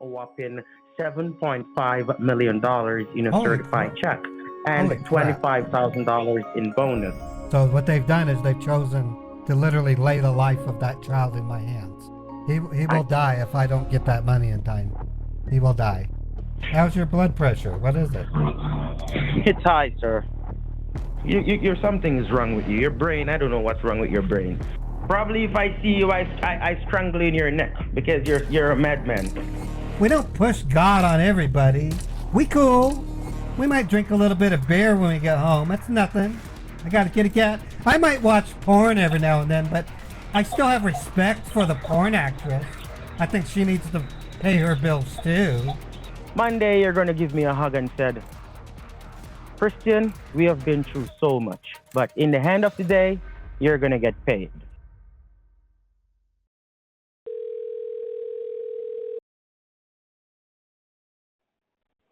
a whopping $7.5 million in a Holy certified crap. check and Holy crap. $25,000 in bonus. So what they've done is they've chosen to literally lay the life of that child in my hands. He I, will die if I don't get that money in time. He will die. How's your blood pressure? What is it? it's high, sir. Something is wrong with you. Your brain, I don't know what's wrong with your brain. Probably if I see you, I strangle you in your neck because you're a madman. We don't push God on everybody. We cool. We might drink a little bit of beer when we get home. That's nothing. I got a kitty cat. I might watch porn every now and then, but I still have respect for the porn actress. I think she needs to pay her bills too. Monday, you're gonna give me a hug and said, Christian, we have been through so much, but in the end of the day, you're gonna get paid.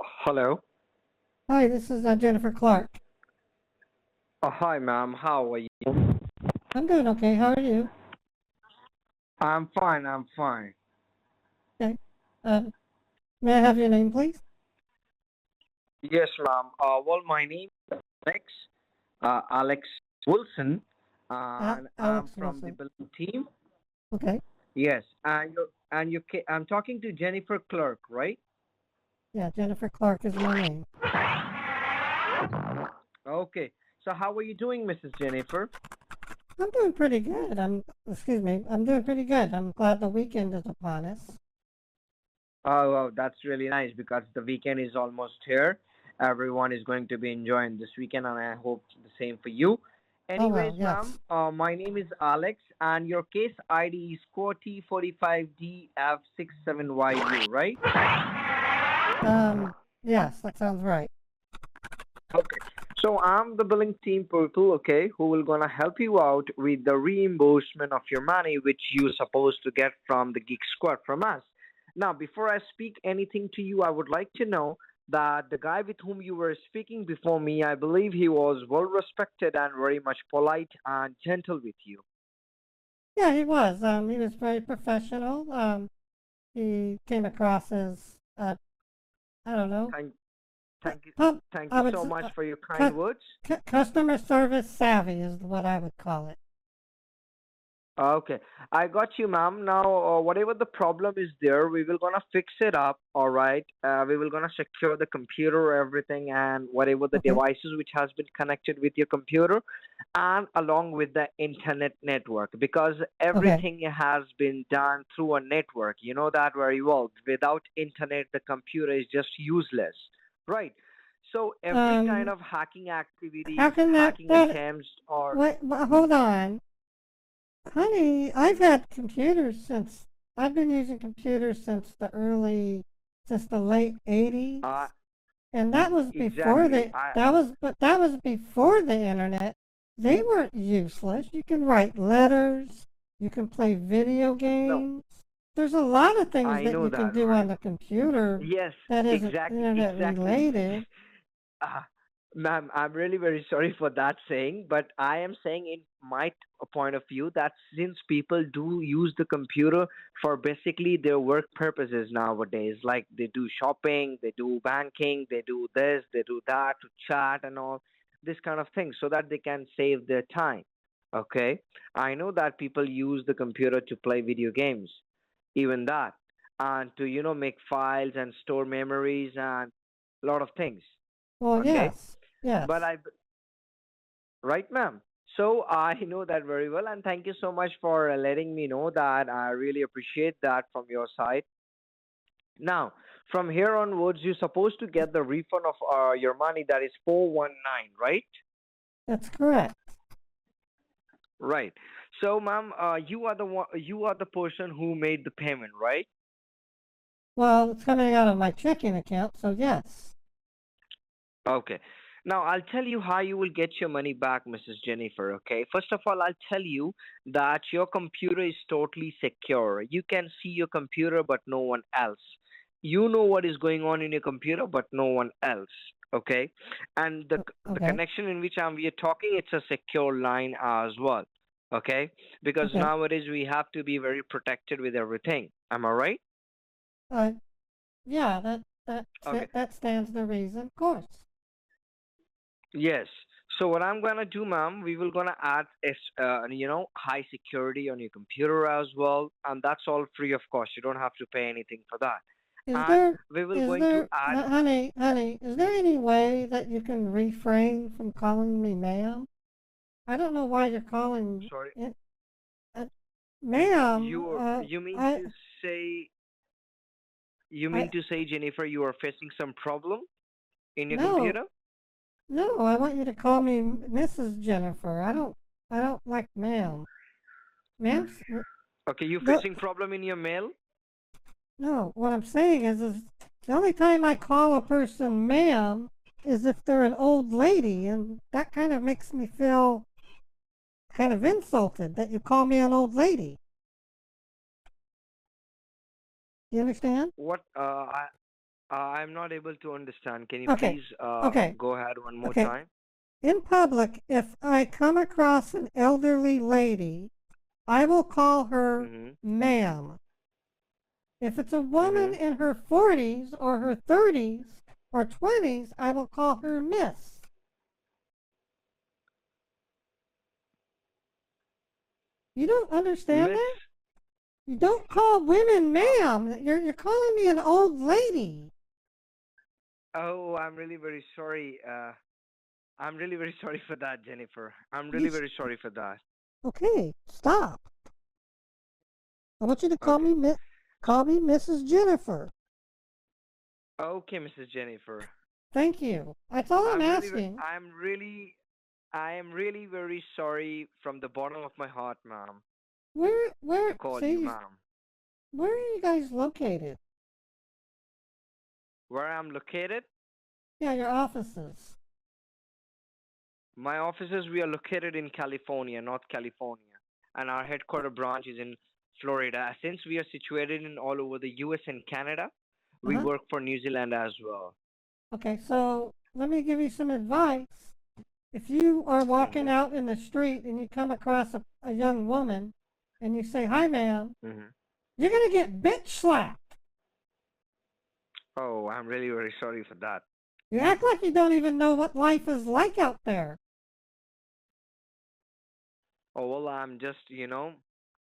Hello. Hi, this is Jennifer Clark. Hi, ma'am. How are you? I'm doing okay. How are you? I'm fine. I'm fine. Okay. May I have your name, please? Yes, ma'am. Well, my name is Alex Wilson, and I'm Alex from the Wilson. billing team. Okay. Yes, I'm talking to Jennifer Clark, right? Yeah, Jennifer Clark is my name. Okay. So, how are you doing, Mrs. Jennifer? I'm doing pretty good. I'm doing pretty good. I'm glad the weekend is upon us. Oh, wow, that's really nice because the weekend is almost here. Everyone is going to be enjoying this weekend, and I hope the same for you. Oh well, Anyways, ma'am, yes. my name is Alex, and your case ID is T45DF67YU, right? Yes, that sounds right. Okay. So I'm the billing team people, okay, who will gonna help you out with the reimbursement of your money which you're supposed to get from the Geek Squad from us. Now, before I speak anything to you, I would like to know that the guy with whom you were speaking before me, I believe he was well respected and very much polite and gentle with you. Yeah, he was. He was very professional. He came across as, I don't know, Thank, thank you, pub, thank I you would, so s- much for your kind words. customer service savvy is what I would call it. Okay, I got you, ma'am. Now, whatever the problem is there, we will gonna fix it up. All right. We will gonna secure the computer, everything, and whatever the Okay. devices which has been connected with your computer, and along with the internet network, because Okay. everything has been done through a network. You know that very well. Without internet, the computer is just useless, right? So every kind Um, of hacking how activities, can hacking attempts, or wait, hold on. Honey, I've been using computers since the late 80s. uh, And that was before exactly. I that was before the internet. They weren't useless. You can write letters, you can play video no, games. There's a lot of things I that know you can that, do on right? the computer Yes, that isn't exactly, internet exactly. related. Uh, Ma'am, I'm really very sorry for that saying, but I am saying in my point of view that since people do use the computer for basically their work purposes nowadays, like they do shopping, they do banking, they do this, they do that, to chat and all this kind of thing, so that they can save their time. Okay, I know that people use the computer to play video games, even that, and to make files and store memories and a lot of things. Well, Okay, yes, but yes. I right, ma'am. So I know that very well, and thank you so much for letting me know that. I really appreciate that from your side. Now, from here onwards, you're supposed to get the refund of your money, that is 419, right? That's correct. Right. So, ma'am, you are the one, you are the person who made the payment, right? Well, it's coming out of my checking account, so yes. Okay. Now, I'll tell you how you will get your money back, Mrs. Jennifer. Okay. First of all, I'll tell you that your computer is totally secure. You can see your computer, but no one else. You know what is going on in your computer, but no one else. Okay. And the Okay. connection in which we are talking, it's a secure line as well. Okay. Because Okay. nowadays we have to be very protected with everything. Am I right? Uh, Yeah, Okay. that stands to reason, of course. Yes. So what I'm gonna do, ma'am, we will gonna add high security on your computer as well, and that's all free of cost. You don't have to pay anything for that. Is And there, we will is going to there, add. honey, is there any way that you can refrain from calling me ma'am? I don't know why you're calling Sorry, it, uh, ma'am. you mean I, to say you I, mean to say, Jennifer, you are facing some problem in your no, computer? no, I want you to call me Mrs. Jennifer. I don't like ma'am. Ma'am, Okay, you no, facing problem in your mail? no, what I'm saying is the only time I call a person ma'am is if they're an old lady, and that kind of makes me feel kind of insulted that you call me an old lady. You understand? What? I'm not able to understand. Can you Okay, please okay, go ahead one more okay. time? In public, if I come across an elderly lady, I will call her Mhm. ma'am. If it's a woman Mhm. in her 40s or her 30s or 20s, I will call her miss. You don't understand Miss. that? You don't call women Uh, ma'am. You're calling me an old lady. oh, I'm really very sorry. I'm really very sorry for that, Jennifer. I'm You really very sorry for that. okay? Stop. I want you to Okay. call me Mrs. Jennifer. Okay, Mrs. Jennifer. Thank you. That's all I'm asking. I am really very sorry from the bottom of my heart, ma'am, to Where? call you See, ma'am. where are you guys located? Where I'm located? Yeah, your offices. My offices, we are located in California, North California, and our headquarter branch is in Florida. Since we are situated in all over the US and Canada, Uh we huh. work for New Zealand as well. Okay, so let me give you some advice. If you are walking Mhm. out in the street and you come across a young woman and you say, "Hi, ma'am," Mhm. you're gonna get bitch slapped. Oh, I'm really very sorry for that. You act like you don't even know what life is like out there. Oh, well, I'm just,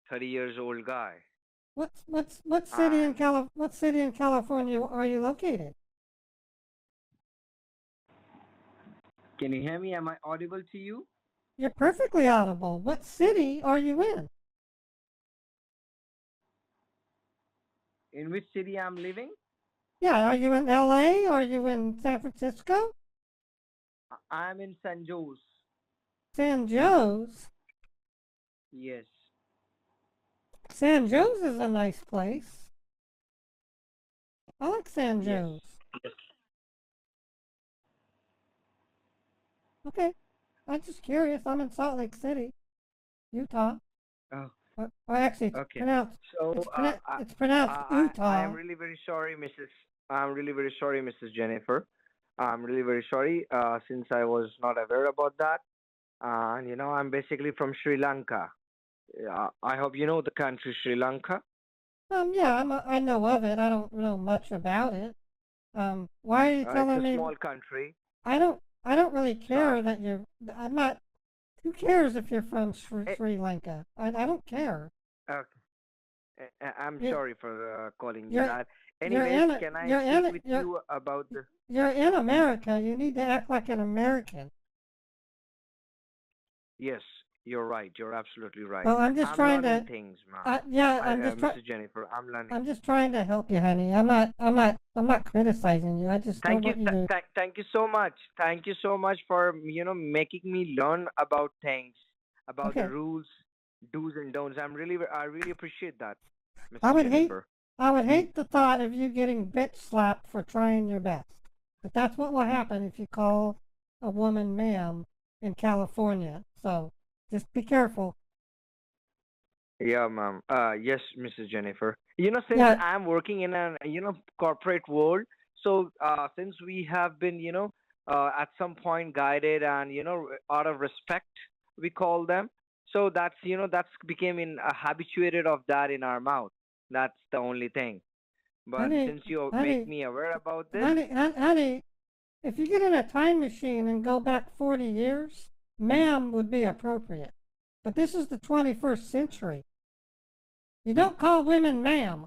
30 years old guy. And What city in California are you located? can you hear me? Am I audible to you? You're perfectly audible. What city are you in? In which city I'm living? Yeah, are you in LA? Are you in San Francisco? I'm in San Jose. San Jose? Yes. San Jose is a nice place. I like San Yes. Jose. Yes. Okay, I'm just curious. I'm in Salt Lake City, Utah. Oh, Or actually, okay. So, it's pronounced I am Utah. really very sorry, Mrs. I'm really very sorry, Mrs. Jennifer. I'm really very sorry, since I was not aware about that. And I'm basically from Sri Lanka. I hope you know the country Sri Lanka. Yeah, I know of it. I don't know much about it. Why are you It's telling a me? small country. I don't really So, care that you're. I'm not. Who cares if you're from eh, Sri Lanka? I don't care. okay. I'm You sorry for calling you you're that. Anyways, can I speak with you about the? you're in America. You need to act like an American. Yes, you're right. You're absolutely right. Well, I'm just I'm trying learning to. things, ma'am. Yeah, I'm just trying. Mrs. Jennifer, I'm learning. I'm just trying to help you, honey. I'm not criticizing you. I just don't Thank you, want you to. thank you so much. Thank you so much for making me learn about things, about the Okay. rules, do's and don'ts. I really appreciate that, I Mrs. would hate. Jennifer. I would hate the thought of you getting bitch slapped for trying your best. But that's what will happen if you call a woman ma'am in California. So just be careful. Yeah, ma'am. Yes, Mrs. Jennifer. Since Yeah. I'm working in a corporate world, so since we have been at some point guided and out of respect we call them. So that's becoming habituated of that in our mouth. That's the only thing. But Honey, since you honey, make me aware about this, honey, if you get in a time machine and go back 40 years, ma'am would be appropriate. But this is the 21st century. You don't call women ma'am.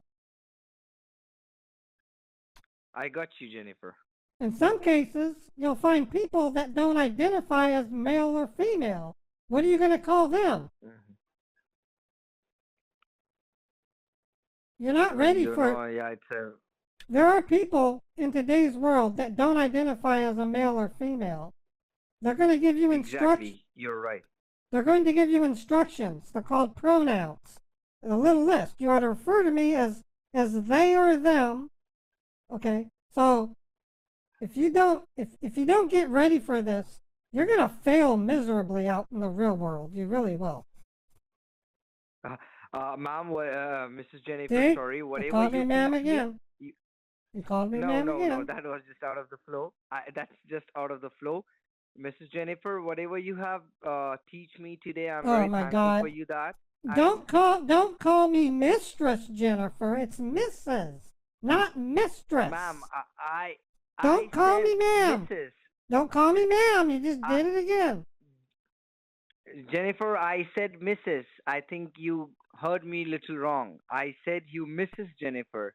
I got you, Jennifer. In some cases, you'll find people that don't identify as male or female. What are you going to call them? Mhm. You're not ready for. Know, yeah, it's a There are people in today's world that don't identify as a male or female. They're going to give you instructions. exactly. You're right. They're going to give you instructions. They're called pronouns. A little list. You are to refer to me as they or them. Okay. So if you don't get ready for this, you're going to fail miserably out in the real world. You really will. Ma'am, Mrs. Jennifer, See? sorry, You whatever called me you ma'am teach me, again. you, You called me no, ma'am no, no, again. that was just out of the flow. That's just out of the flow. Mrs. Jennifer, whatever you have teach me today, I'm Oh very my thankful for God. you that. Don't call me Mistress Jennifer. It's Mrs. Not Mistress. Ma'am, Don't call said me ma'am. Mrs. Don't call me ma'am. You just did it again. Jennifer, I said Mrs. I think you heard me a little wrong. I said you Mrs. Jennifer.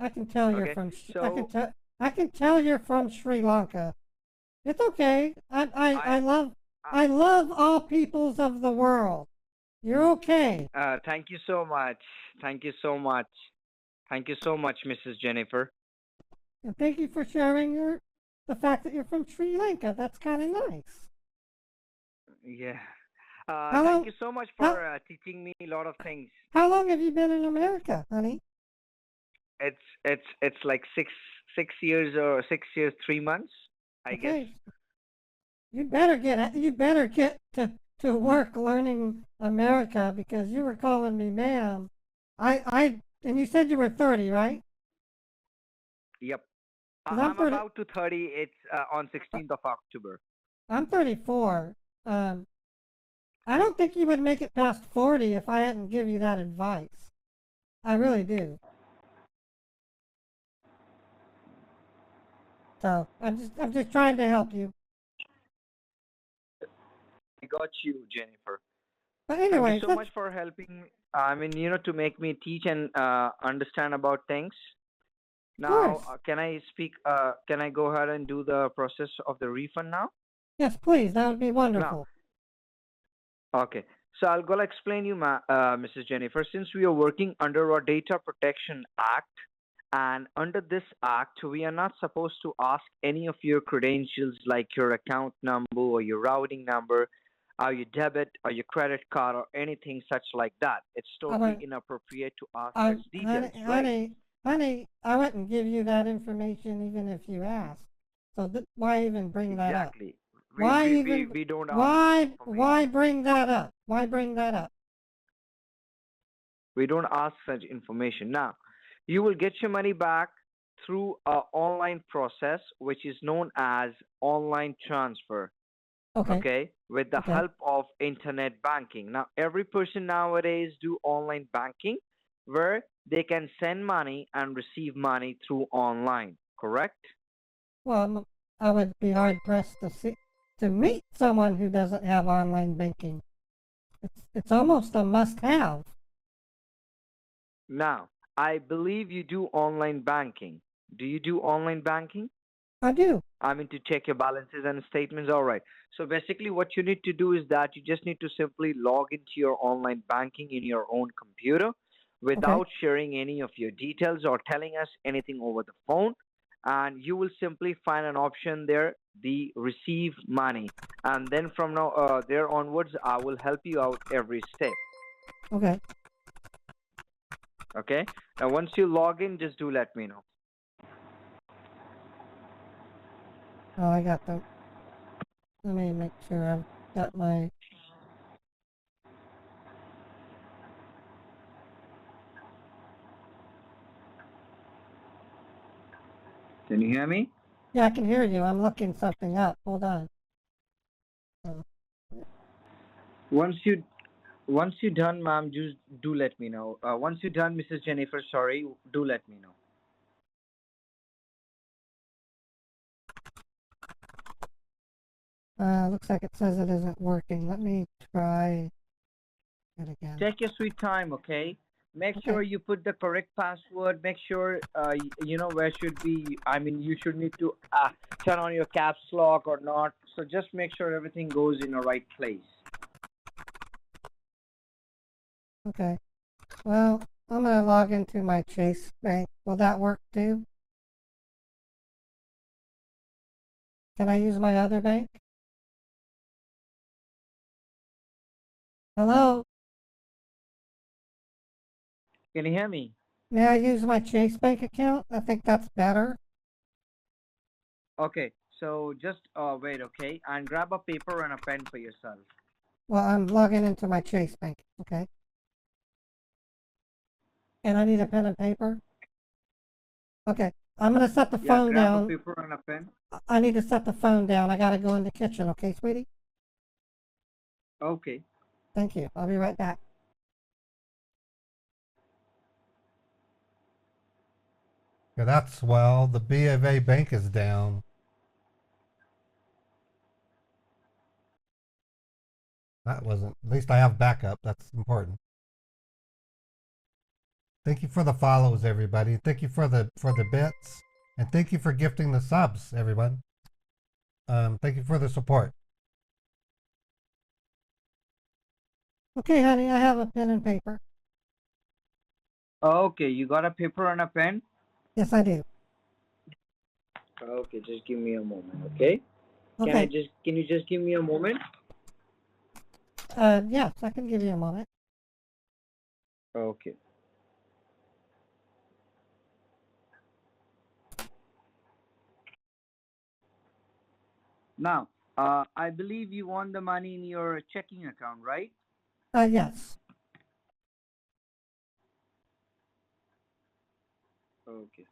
I can tell you're Okay, from. so I can tell you're from Sri Lanka. It's okay. I love all peoples of the world. You're okay. thank you so much. Thank you so much. Thank you so much, Mrs. Jennifer. And thank you for sharing the fact that you're from Sri Lanka. That's kind of nice. Yeah. How Thank long? you so much How, for teaching me a lot of things. how long have you been in America, honey? It's like 6 years or 6 years 3 months, I guess. Okay. You better get to work learning America because you were calling me ma'am. And you said you were 30, right? Yep. 'Cause I'm 30. about to 30. It's on 16th of October. I'm 34. I don't think you would make it past 40 if I hadn't give you that advice. I really do. So I'm just trying to help you. I got you, Jennifer. But Thank you anyway, so much for helping. I mean, to make me teach and understand about things. of Now, course. can I speak? Can I go ahead and do the process of the refund now? Yes, please. That would be Now, wonderful. okay. So I'll go explain you, Mrs. Jennifer. Since we are working under our Data Protection Act, and under this act, we are not supposed to ask any of your credentials like your account number or your routing number, or your debit or your credit card or anything such like that. It's totally I, inappropriate to ask I, such details, honey, right? honey, I wouldn't give you that information even if you asked. So why even bring that up? Exactly. Why even? We don't ask Why information. bring that up? Why bring that up? We don't ask such information. Now, you will get your money back through an online process, which is known as online transfer. Okay. Okay, with the Okay. help of internet banking. Now, every person nowadays do online banking, where they can send money and receive money through online. Correct? Well, I would be hard pressed to meet someone who doesn't have online banking. It's almost a must-have. Now, I believe you do online banking. Do you do online banking? I do. I mean, to check your balances and statements. All right. So basically, what you need to do is that you just need to simply log into your online banking in your own computer without sharing any of your details or telling us anything over the phone. And you will simply find an option there, the receive money. And then from now there onwards, I will help you out every step. Okay. Okay. Now, once you log in, just do let me know. Oh, I got them. Let me make sure I've got my. Can you hear me? Yeah, I can hear you. I'm looking something up. Hold on. Once you Once you're done, ma'am, just do let me know. Once you're done, Mrs. Jennifer, sorry, do let me know. Looks like it says it isn't working. Let me try it again. Take your sweet time, okay? Make Okay. sure you put the correct password. Make sure you know where should be. I mean, you should need to turn on your caps lock or not. So just make sure everything goes in the right place. Okay. Well, I'm gonna log into my Chase bank. Will that work too? Can I use my other bank? Hello? Can you hear me? May I use my Chase bank account? I think that's better. Okay. So just wait, okay, and grab a paper and a pen for yourself. Well, I'm logging into my Chase bank. Okay. And I need a pen and paper. Okay. I'm gonna set the Yeah, phone grab a down. paper and a pen. I need to set the phone down. I gotta go in the kitchen. Okay, sweetie? Okay. Thank you. I'll be right back. Yeah, that's swell. The B of A bank is down. That wasn't. At least I have backup. That's important. Thank you for the follows, everybody. Thank you for the bits, and thank you for gifting the subs, everyone. Thank you for the support. Okay, honey, I have a pen and paper. Okay, you got a paper and a pen? Yes, I do. Okay, just give me a moment, okay? Okay. Can you just give me a moment? Yes, I can give you a moment. Okay. Now, I believe you want the money in your checking account, right? Yes. Okay.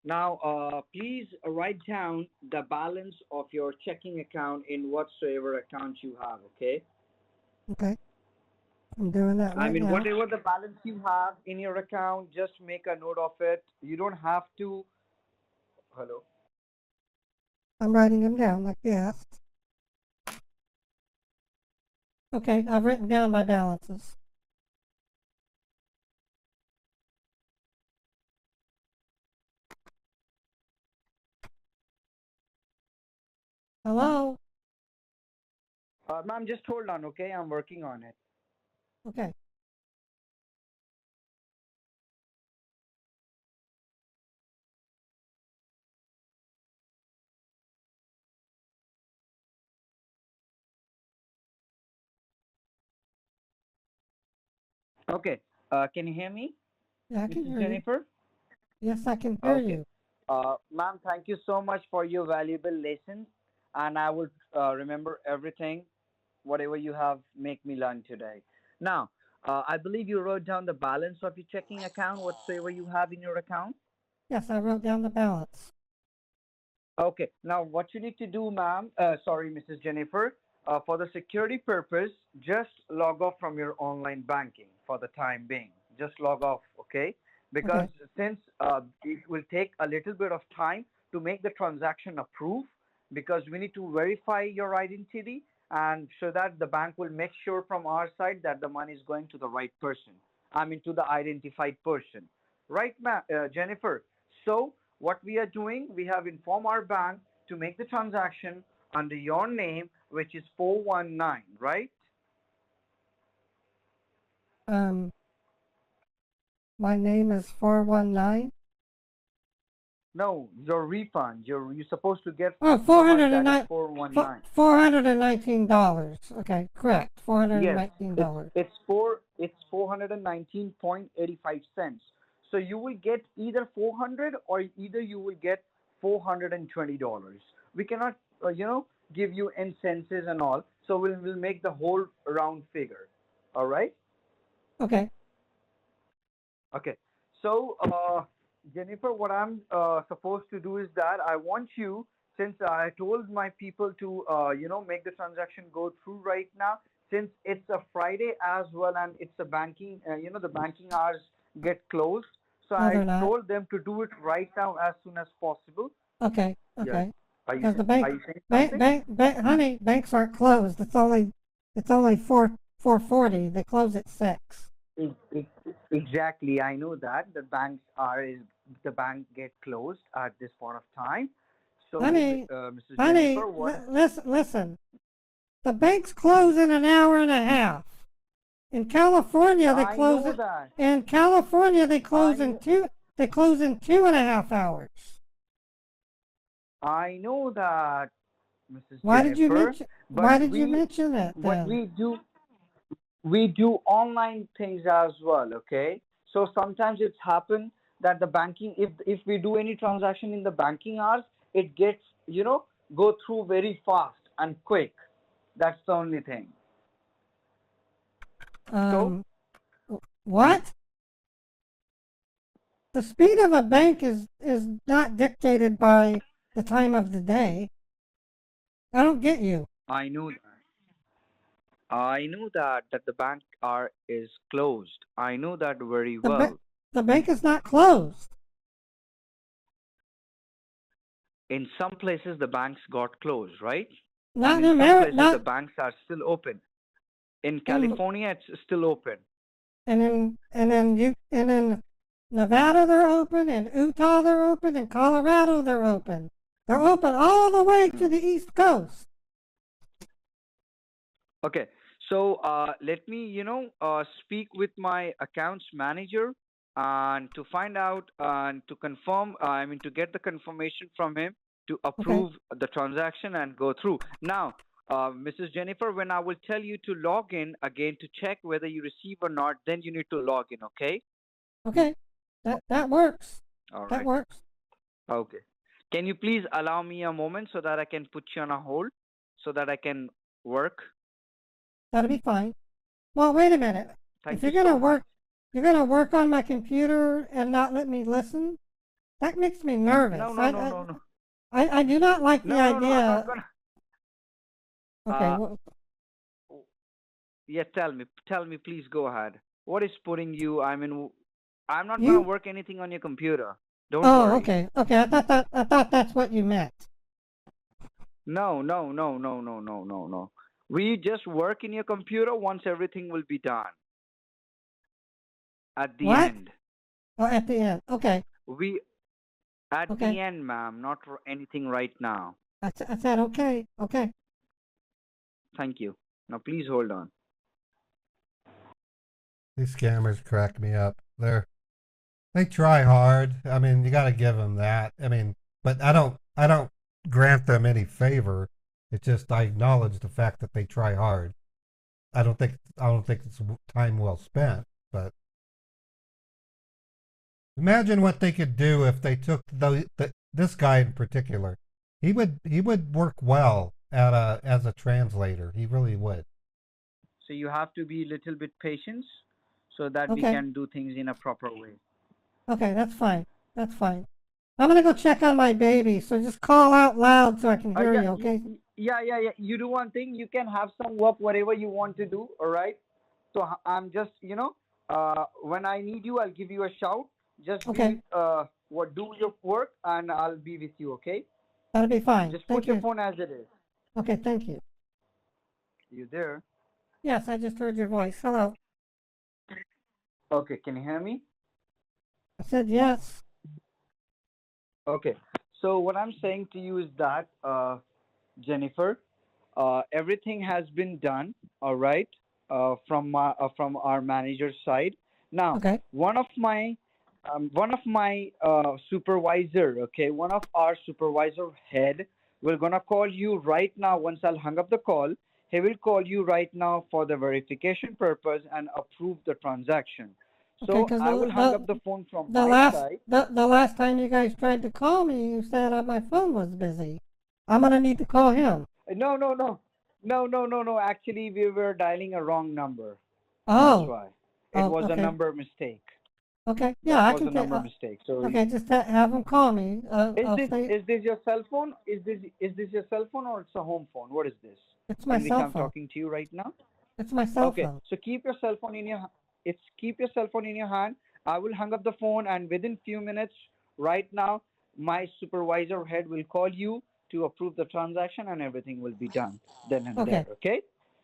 Now, please write down the balance of your checking account in whatsoever account you have, okay? Okay. I'm doing that I right mean, now. whatever the balance you have in your account, just make a note of it. You don't have to. Hello? I'm writing them down like you asked. Okay, I've written down my balances. Hello? Ma'am, just hold on, okay? I'm working on it. Okay. Okay. Can you hear me, Yeah, I can Mrs. hear you. Jennifer? Yes, I can hear Okay. you. Ma'am, thank you so much for your valuable lessons, and I will remember everything, whatever you have make me learn today. Now, I believe you wrote down the balance of your checking account, whatsoever you have in your account. Yes, I wrote down the balance. Okay. Now, what you need to do, ma'am, sorry, Mrs. Jennifer, for the security purpose, just log off from your online banking for the time being. Just log off, okay? Because Okay. since it will take a little bit of time to make the transaction approved, because we need to verify your identity and so that the bank will make sure from our side that the money is going to the right person. I mean, to the identified person. Right, Jennifer? So, what we are doing, we have informed our bank to make the transaction under your name, which is 419, right? Um, my name is 419. No, your refund. You're supposed to get Oh, how much? That is 409, $419. Okay, correct. Yes, $419. it's 419.85 cents. So you will get either 400 or either you will get $420. We cannot, give you in senses and all. So we'll make the whole round figure. All right. Okay. Okay. So, Jennifer, what I'm supposed to do is that I want you since I told my people to make the transaction go through right now, since it's a Friday as well and it's a banking, the banking hours get closed. So No, I they're not. told them to do it right now as soon as possible. Okay, Yes. okay. Are you Because the are bank, you saying something? honey, banks aren't closed. It's only 4:40. They close at 6. Exactly. I know that the bank get closed at this point of time. So, Honey, Mrs. honey, Jennifer, what? listen. The banks close in an hour and a half. In California, they I close know it. that. In California, they close I in know, two. They close in 2.5 hours. I know that, Mrs. Why did you Jennifer. mention? But Why did you mention that but then? we do online things as well. Okay. So sometimes it's happened that the banking, if we do any transaction in the banking hours, it gets go through very fast and quick. That's the only thing. So Um, what? The speed of a bank is not dictated by the time of the day. I don't get you. I know that. I know that the bank are is closed. I know that very The ba- well. the bank is not closed. In some places the banks got closed, right? Not And in in some America. places the Not banks are still open. In in California it's still open. and in Nevada they're open. In Utah they're open. In Colorado they're open. They're open all the way to Hmm. the East Coast. Okay. So let me, speak with my accounts manager and to find out and to confirm, I mean, to get the confirmation from him to Okay. approve the transaction and go through. Now, Mrs. Jennifer, when I will tell you to log in again to check whether you receive or not, then you need to log in, okay? Okay. That works. All That right. works. Okay. Can you please allow me a moment so that I can put you on a hold so that I can work? That'll be fine. Well, wait a minute. If Thank you you're gonna so much. work, you're gonna work on my computer and not let me listen. That makes me nervous. No, no, no, no, no. I do not like the No, no, no, I'm not idea. gonna. Okay, Uh, well, yeah, tell me, please go ahead. What is putting you? I mean, I'm not gonna you. work anything on your computer. Don't Oh, worry. okay, okay. I thought that's what you meant. No, no, no, no, no, no, no, no. We just work in your computer once everything will be done. At the What? end, Oh, at the end. Okay, we at the okay. end, ma'am, not anything right now. I said okay, okay. Thank you. Now, please hold on. These scammers crack me up. They try hard. I mean, you got to give them that. I mean, but I don't grant them any favor. It's just I acknowledge the fact that they try hard. I don't think it's time well spent. But imagine what they could do if they took this guy in particular. He would work well as a translator. He really would. So you have to be a little bit patient so that we Okay, can do things in a proper way. okay, that's fine. That's fine. I'm gonna go check on my baby. So just call out loud so I can hear Yeah, you. Okay? yeah. You do one thing. You can have some work, whatever you want to do. All right. So I'm just, when I need you, I'll give you a shout. Just Okay, do your work, and I'll be with you. Okay. that'll be fine. Just put Thank your you. phone as it is. Okay, thank you. You there? Yes, I just heard your voice. Hello. Okay. Can you hear me? I said yes. Okay. So what I'm saying to you is that, Jennifer, everything has been done. All right. From our manager's side. Now, Okay. one of my supervisor, okay, one of our supervisor head, we're gonna call you right now. Once I'll hang up the call, he will call you right now for the verification purpose and approve the transaction. Okay, So because I will hang up the phone from the my last side. the last time you guys tried to call me, you said my phone was busy. I'm gonna need to call him. No, no, no, no. Actually, we were dialing a wrong number. That's Oh. why it Oh. was a Okay. number mistake. Okay. Yeah, That I was can a take. number mistake. So Okay, just have them call me. is I'll this say is this your cell phone? Is this your cell phone or it's a home phone? What is this? it's my In which cell I'm phone. talking to you right now? It's my cell Okay. phone. So keep your cell phone in your hand. I will hang up the phone, and within few minutes, right now, my supervisor head will call you to approve the transaction, and everything will be done then and there. Okay. Okay.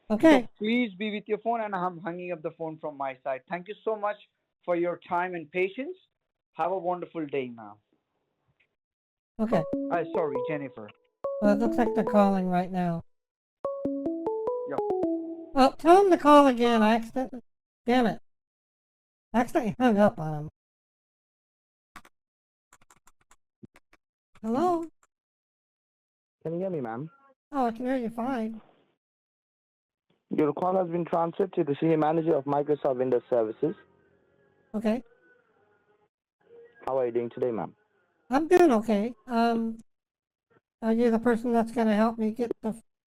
So Okay. please be with your phone, and I'm hanging up the phone from my side. Thank you so much for your time and patience. Have a wonderful day now. Okay. Sorry, Jennifer. Well, it looks like they're calling right now. Yeah. Well, tell them to call again. I accidentally. Damn it. I accidentally hung up on them. Hello? Can you hear me, ma'am? Oh, I can hear you fine. Your call has been transferred to the senior manager of Microsoft Windows Services. Okay. How are you doing today, ma'am? I'm doing okay. Are you the person that's going to help me get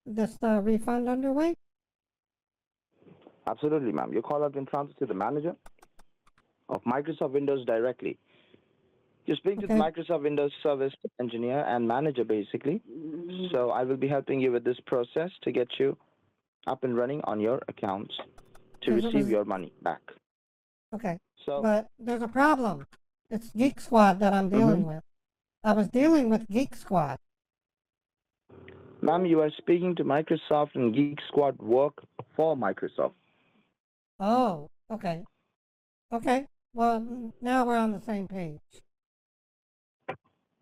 this refund underway? Absolutely, ma'am. Your call has been transferred to the manager of Microsoft Windows directly. You're speaking to the Okay. Microsoft Windows Service engineer and manager, basically. So I will be helping you with this process to get you up and running on your accounts to 'Cause it receive was your money back. okay. So, But there's a problem. It's Geek Squad that I'm dealing with. I was dealing with Geek Squad. ma'am, you are speaking to Microsoft and Geek Squad work for Microsoft. Oh, okay. Okay. Well, now we're on the same page.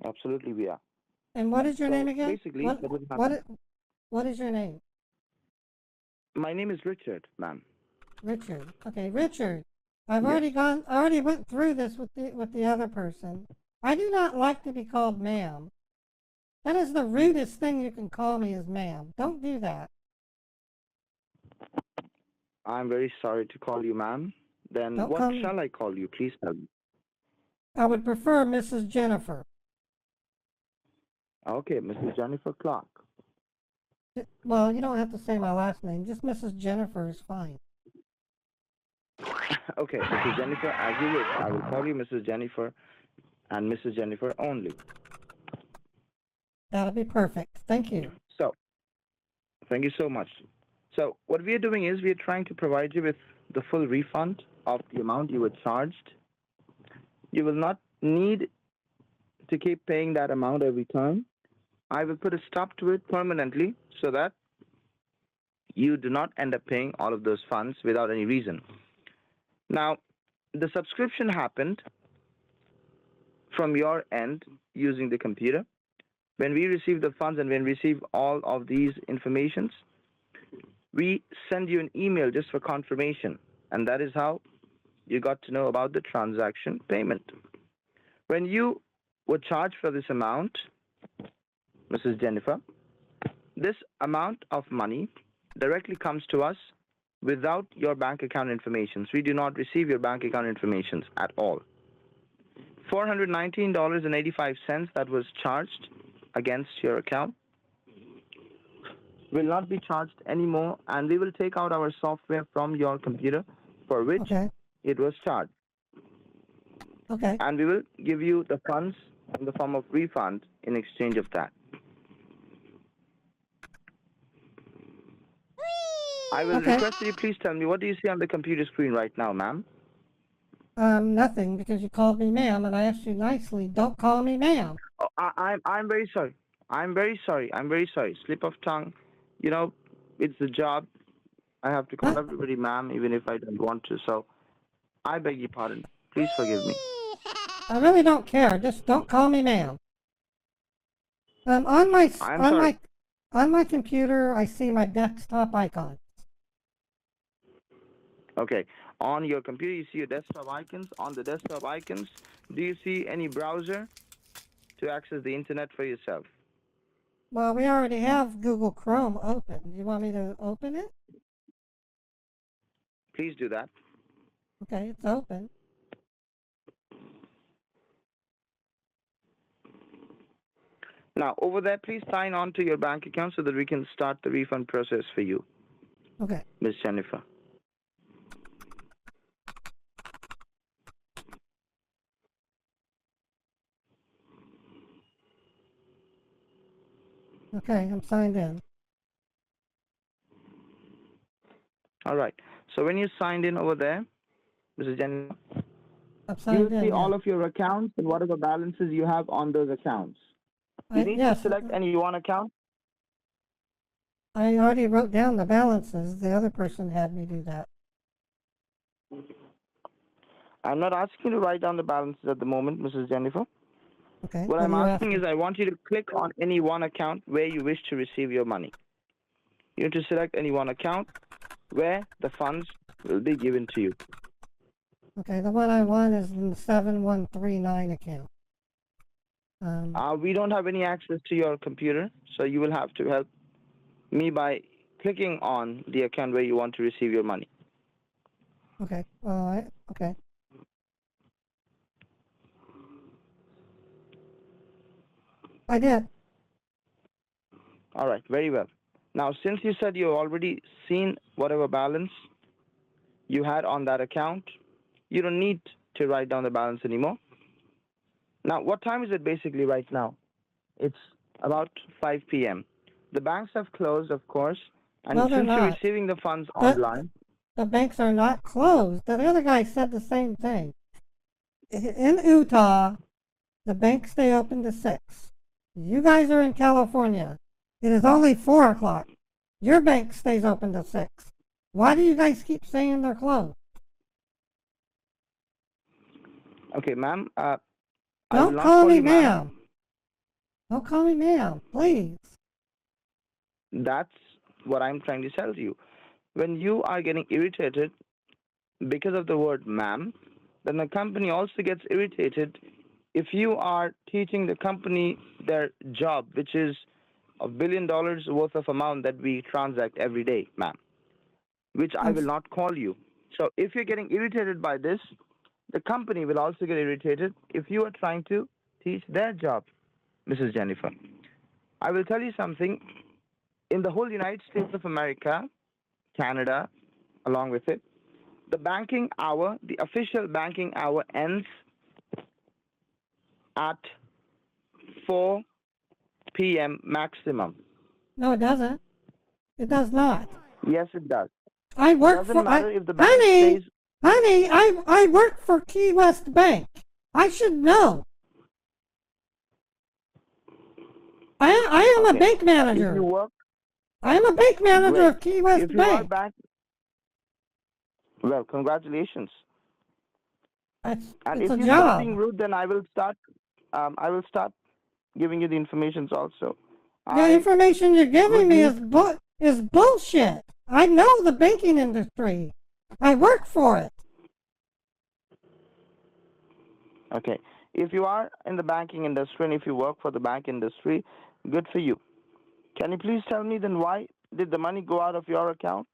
Absolutely, we are. And what is your So name again? basically, What what would what happen? what is your name? My name is Richard, ma'am. Richard. Okay, Richard. I've Yes. already went through this with the other person. I do not like to be called ma'am. That is the rudest thing you can call me is ma'am. Don't do that. I'm very sorry to call you, ma'am. Then Don't what call me. shall I call you? Please tell me. I would prefer Mrs. Jennifer. Okay, Mrs. Jennifer Clark. Well, you don't have to say my last name. Just Mrs. Jennifer is fine. Okay, Mrs. Jennifer, as you wish. I will call you Mrs. Jennifer and Mrs. Jennifer only. That'll be perfect. Thank you. So, thank you so much. So, what we are doing is we are trying to provide you with the full refund of the amount you were charged. You will not need to keep paying that amount every time. I will put a stop to it permanently so that you do not end up paying all of those funds without any reason. Now, the subscription happened from your end using the computer. When we receive the funds and when we receive all of these informations, we send you an email just for confirmation. And that is how you got to know about the transaction payment. When you were charged for this amount, Mrs. Jennifer, this amount of money directly comes to us without your bank account information. We do not receive your bank account information at all. $419.85 that was charged against your account will not be charged anymore, and we will take out our software from your computer for which Okay. it was charged. Okay. And we will give you the funds in the form of refund in exchange of that. I will Okay. request that you please tell me, what do you see on the computer screen right now, ma'am? Nothing, because you called me ma'am, and I asked you nicely, don't call me ma'am. Oh, I'm very sorry. I'm very sorry. I'm very sorry. Slip of tongue. You know, it's the job. I have to call everybody ma'am, even if I don't want to. So I beg your pardon. Please forgive me. I really don't care. Just don't call me ma'am. On my I'm sorry. on my computer, I see my desktop icon. Okay. On your computer, you see your desktop icons. On the desktop icons, do you see any browser to access the internet for yourself? Well, we already have Google Chrome open. Do you want me to open it? Please do that. Okay, it's open. Now, over there, please sign on to your bank account so that we can start the refund process for you, Okay. Miss Jennifer. Okay, I'm signed in. All right. So when you signed in over there, Mrs. Jennifer, I'm you will signed see in, yeah. all of your accounts and whatever balances you have on those accounts. You need to Yes, select any one account. I already wrote down the balances. The other person had me do that. I'm not asking you to write down the balances at the moment, Mrs. Jennifer. Okay, What what I'm are you asking is asking? I want you to click on any one account where you wish to receive your money. You need to select any one account where the funds will be given to you. Okay, the one I want is in the 7139 account. We don't have any access to your computer, so you will have to help me by clicking on the account where you want to receive your money. Okay, all right, okay. I did. All right, very well. Now, since you said you've already seen whatever balance you had on that account, you don't need to write down the balance anymore. Now, what time is it basically right now? It's about 5 p.m. The banks have closed, of course, No, and they're since you're not. receiving the funds But online, the banks are not closed. The other guy said the same thing. In Utah, the banks stay open to 6. You guys are in California. It is only 4 o'clock. Your bank stays open to 6. Why do you guys keep saying they're closed? okay, ma'am, I will Don't not call call me you ma'am. ma'am. Don't call me ma'am, please. That's what I'm trying to tell you. When you are getting irritated because of the word ma'am, then the company also gets irritated if you are teaching the company their job, which is $1 billion worth of amount that we transact every day, ma'am, which I I'm, will not call you. So if you're getting irritated by this, the company will also get irritated if you are trying to teach their job, Mrs. Jennifer. I will tell you something. In the whole United States of America, Canada, along with it, the banking hour, the official banking hour ends at 4 p.m. maximum. no, it doesn't. It does not. Yes, it does. I It work doesn't for, matter if the bank honey, says, I work for Key West Bank. I should know. I am a okay, bank if you manager. work, I am a bank manager great. of Key West If you are Bank. bank, well, congratulations. And It's if a you start being job. rude, then I will start giving you the information also. The I information you're giving would me need, is bullshit. I know the banking industry. I work for it. okay. If you are in the banking industry and if you work for the bank industry, good for you. Can you please tell me then why did the money go out of your account?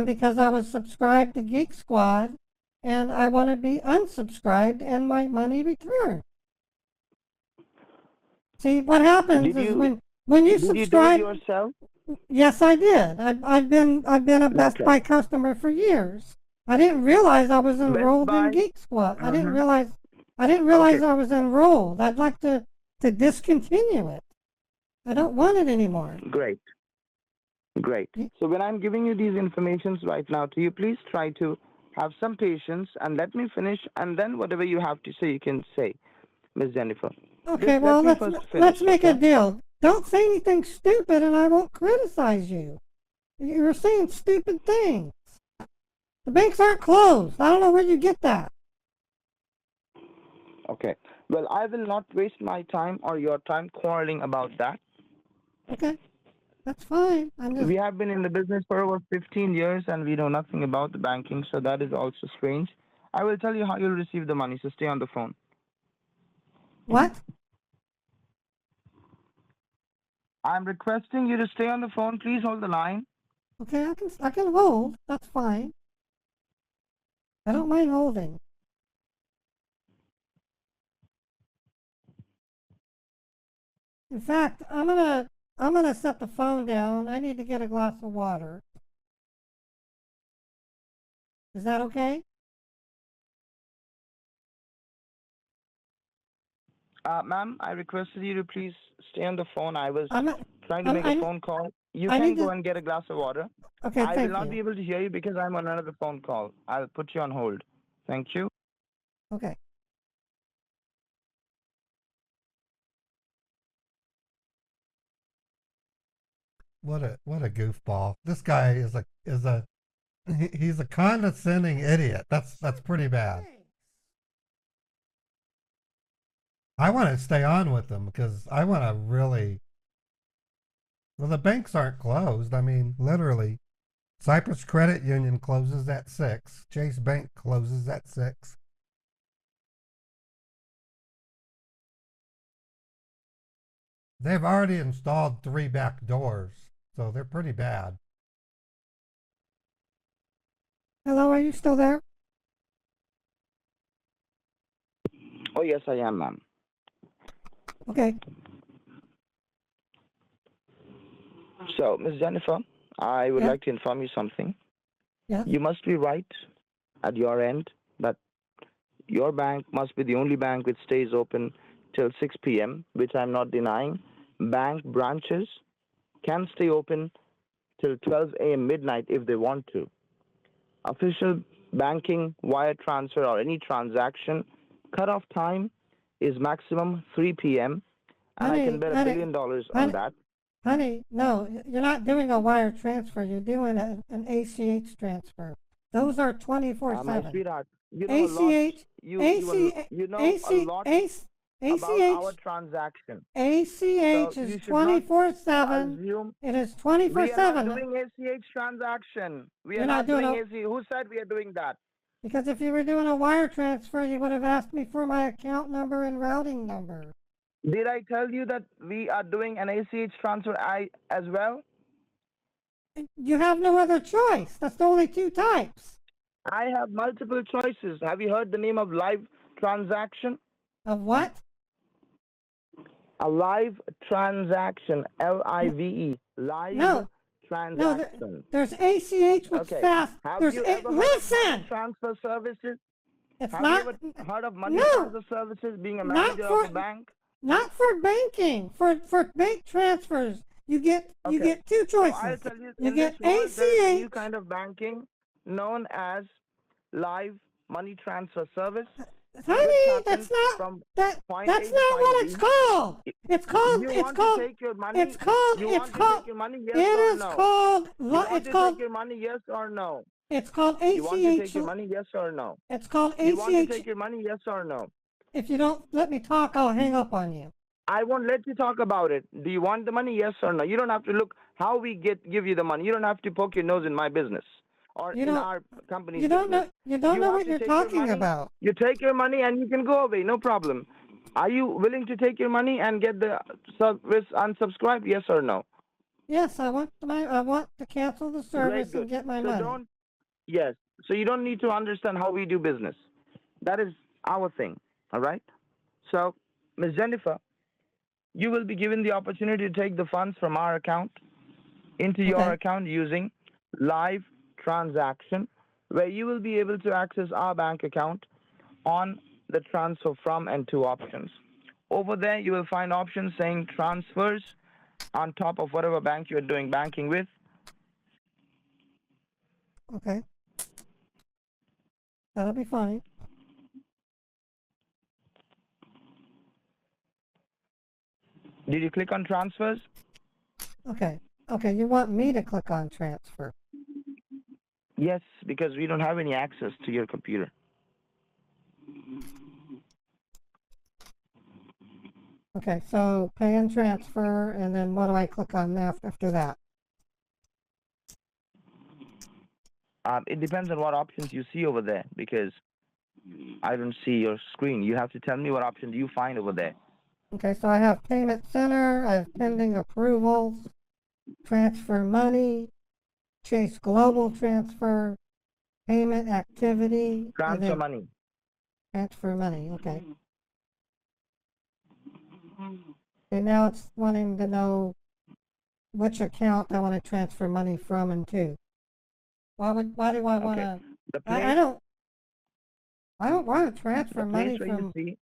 Because I was subscribed to Geek Squad, and I want to be unsubscribed and my money returned. See, what happens Did is you when you did you do it subscribe. yourself? Yes, I did. I've been a Best Okay. Buy customer for years. I didn't realize I was Best enrolled in Buy. Geek Squad. Uh-huh. I didn't Okay. realize I was enrolled. I'd like to discontinue it. I don't want it anymore. Great. Great. Y- So when I'm giving you these informations right now to you, please try to have some patience and let me finish, and then whatever you have to say, you can say, Miss Jennifer. Just Okay, well let me first finish, let's make a okay? deal. Don't say anything stupid, and I won't criticize you. You're saying stupid things. The banks aren't closed. I don't know where you get that. Okay. Well, I will not waste my time or your time quarreling about that. Okay, that's fine. I'm just We have been in the business for over 15 years and we know nothing about the banking, so that is also strange. I will tell you how you'll receive the money, so stay on the phone. what? I'm requesting you to stay on the phone. Please hold the line. Okay, I can hold. That's fine. I don't mind holding. In fact, I'm gonna set the phone down. I need to get a glass of water. Is that okay? Ma'am, I requested you to please stay on the phone. I was I'm not, trying to make a I, phone call. You I can need go to, and get a glass of water. okay, I will thank not be you. able to hear you because I'm on another phone call. I'll put you on hold. Thank you. Okay. What a goofball. This guy he's a condescending idiot. That's pretty bad. I want to stay on with them because I want to really. Well, the banks aren't closed. I mean, literally, Cyprus Credit Union closes at 6. Chase Bank closes at 6. They've already installed 3 back doors, so they're pretty bad. Hello, are you still there? Oh, yes, I am, ma'am. Okay. So, Ms. Jennifer, I would Yeah. like to inform you something. Yes. You must be right at your end that your bank must be the only bank which stays open till 6 p.m., which I'm not denying. Bank branches can stay open till 12 a.m. midnight if they want to. Official banking, wire transfer, or any transaction cutoff time is maximum 3 p.m. and I can bet $1 billion on that. Honey, no, you're not doing a wire transfer. You're doing an ACH transfer. Those are 24/7. My sweetheart, you know ACH, a lot. You know a lot about our ACH, transaction. ACH So you is should not 24/7. assume It is we are not 24/7 doing ACH transaction. We are You're not not doing doing a- ACH. Who said we are doing that? because if you were doing a wire transfer, you would have asked me for my account number and routing number. Did I tell you that we are doing an ACH transfer as well? You have no other choice. That's the only 2 types. I have multiple choices. Have you heard the name of live transaction? Of what? A live transaction, L-I-V-E, live No, transaction. there's ACH, which Okay. fast. Have There's you ever heard of listen. money transfer services? It's Have not. you ever heard of money No, transfer services? Being a not manager for of a bank? not for banking. For bank transfers, you get Okay. 2 So I'll choices. tell you, You in get this world, there is a new ACH. kind of banking known as live money transfer service. Honey, that's not From that. point That's A to not point what B. it's called. It's called. You It's want called. to take your money? It's called. You It's want to called. take your money? Yes It or is no? called. You want It's to called. take your money? Yes or no? It's called You want to take ACH. your money? Yes or no? It's called You want to ACH. take your money? Yes or no? If you don't let me talk, I'll hang up on you. I won't let you talk about it. Do you want the money? Yes or no? You don't have to look how we give you the money. You don't have to poke your nose in my business or You in don't. our company's You don't business. know. You don't You know have what to you're take your talking money. about. You take your money and you can go away. No problem. Are you willing to take your money and get the service unsubscribed? Yes or no? Yes, I want to cancel the service Great, good. and get my So money. don't. Yes. So you don't need to understand how we do business. That is our thing. All right. So, Ms. Jennifer, you will be given the opportunity to take the funds from our account into your Okay. account using live transaction, where you will be able to access our bank account on the transfer from and to options. Over there, you will find options saying transfers on top of whatever bank you're doing banking with. Okay. That'll be fine. Did you click on transfers? Okay. Okay. You want me to click on transfer? Yes, because we don't have any access to your computer. Okay. So pay and transfer, and then what do I click on after that? It depends on what options you see over there, because I don't see your screen. You have to tell me what option do you find over there. Okay. So I have payment center. I have pending approvals, transfer money, Chase Global transfer, payment activity, and Transfer then money. transfer money. Okay. And now it's wanting to know which account I want to transfer money from and to. Why do I want to? The I place, don't. I don't want to transfer the money place where you from. see,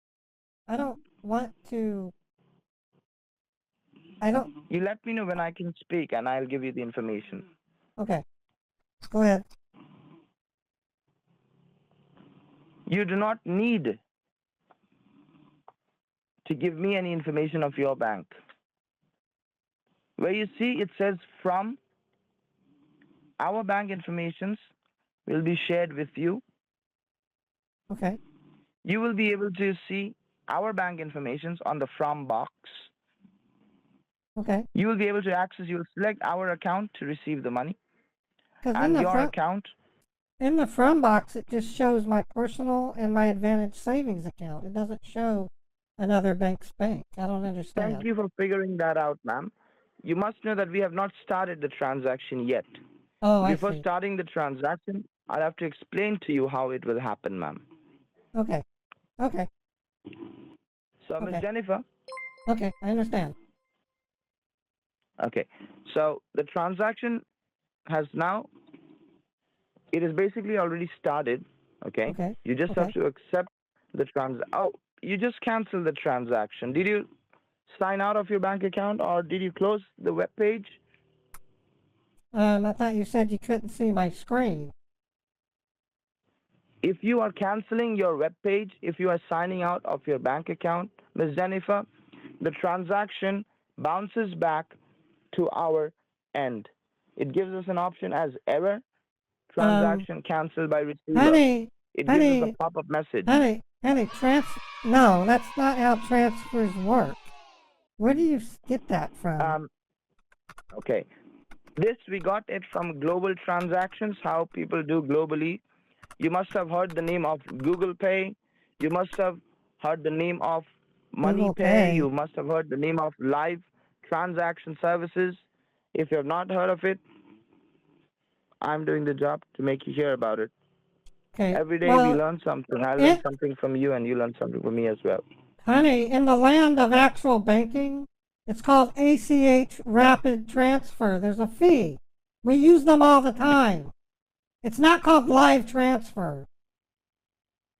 I don't want to. I don't. You let me know when I can speak, and I'll give you the information. Okay. Go ahead. You do not need to give me any information of your bank. Where you see it says from, our bank informations will be shared with you. Okay. You will be able to see our bank informations on the from box. Okay. You will be able to access, you will select our account to receive the money. Because And your account, in the from box, it just shows my personal and my Advantage savings account. It doesn't show another bank's bank. I don't understand. thank you for figuring that out, ma'am. You must know that we have not started the transaction yet. Oh, I Before see. starting the transaction, I'll have to explain to you how it will happen, ma'am. Okay. Okay. So, Miss Okay. Jennifer, Okay. I understand. okay. So the transaction has now, it is basically already started. Okay. Okay. You just Okay. have to accept the Oh, you just canceled the transaction. Did you sign out of your bank account, or did you close the web page? I thought you said you couldn't see my screen. If you are canceling your web page, if you are signing out of your bank account, Ms. Jennifer, the transaction bounces back to our end. It gives us an option as error, transaction canceled by receiver. Honey, It gives us honey, a pop-up message. honey, no, that's not how transfers work. Where do you get that from? Okay. This we got it from global transactions, how people do globally. You must have heard the name of Google Pay. You must have heard the name of Money Google Pay. Pay. You must have heard the name of Live Transaction Services. If you have not heard of it, I'm doing the job to make you hear about it. Okay. Every day well, we learn something. I learn something from you, and you learn something from me as well. Honey, in the land of actual banking, it's called ACH Rapid Transfer. There's a fee. We use them all the time. It's not called live transfer.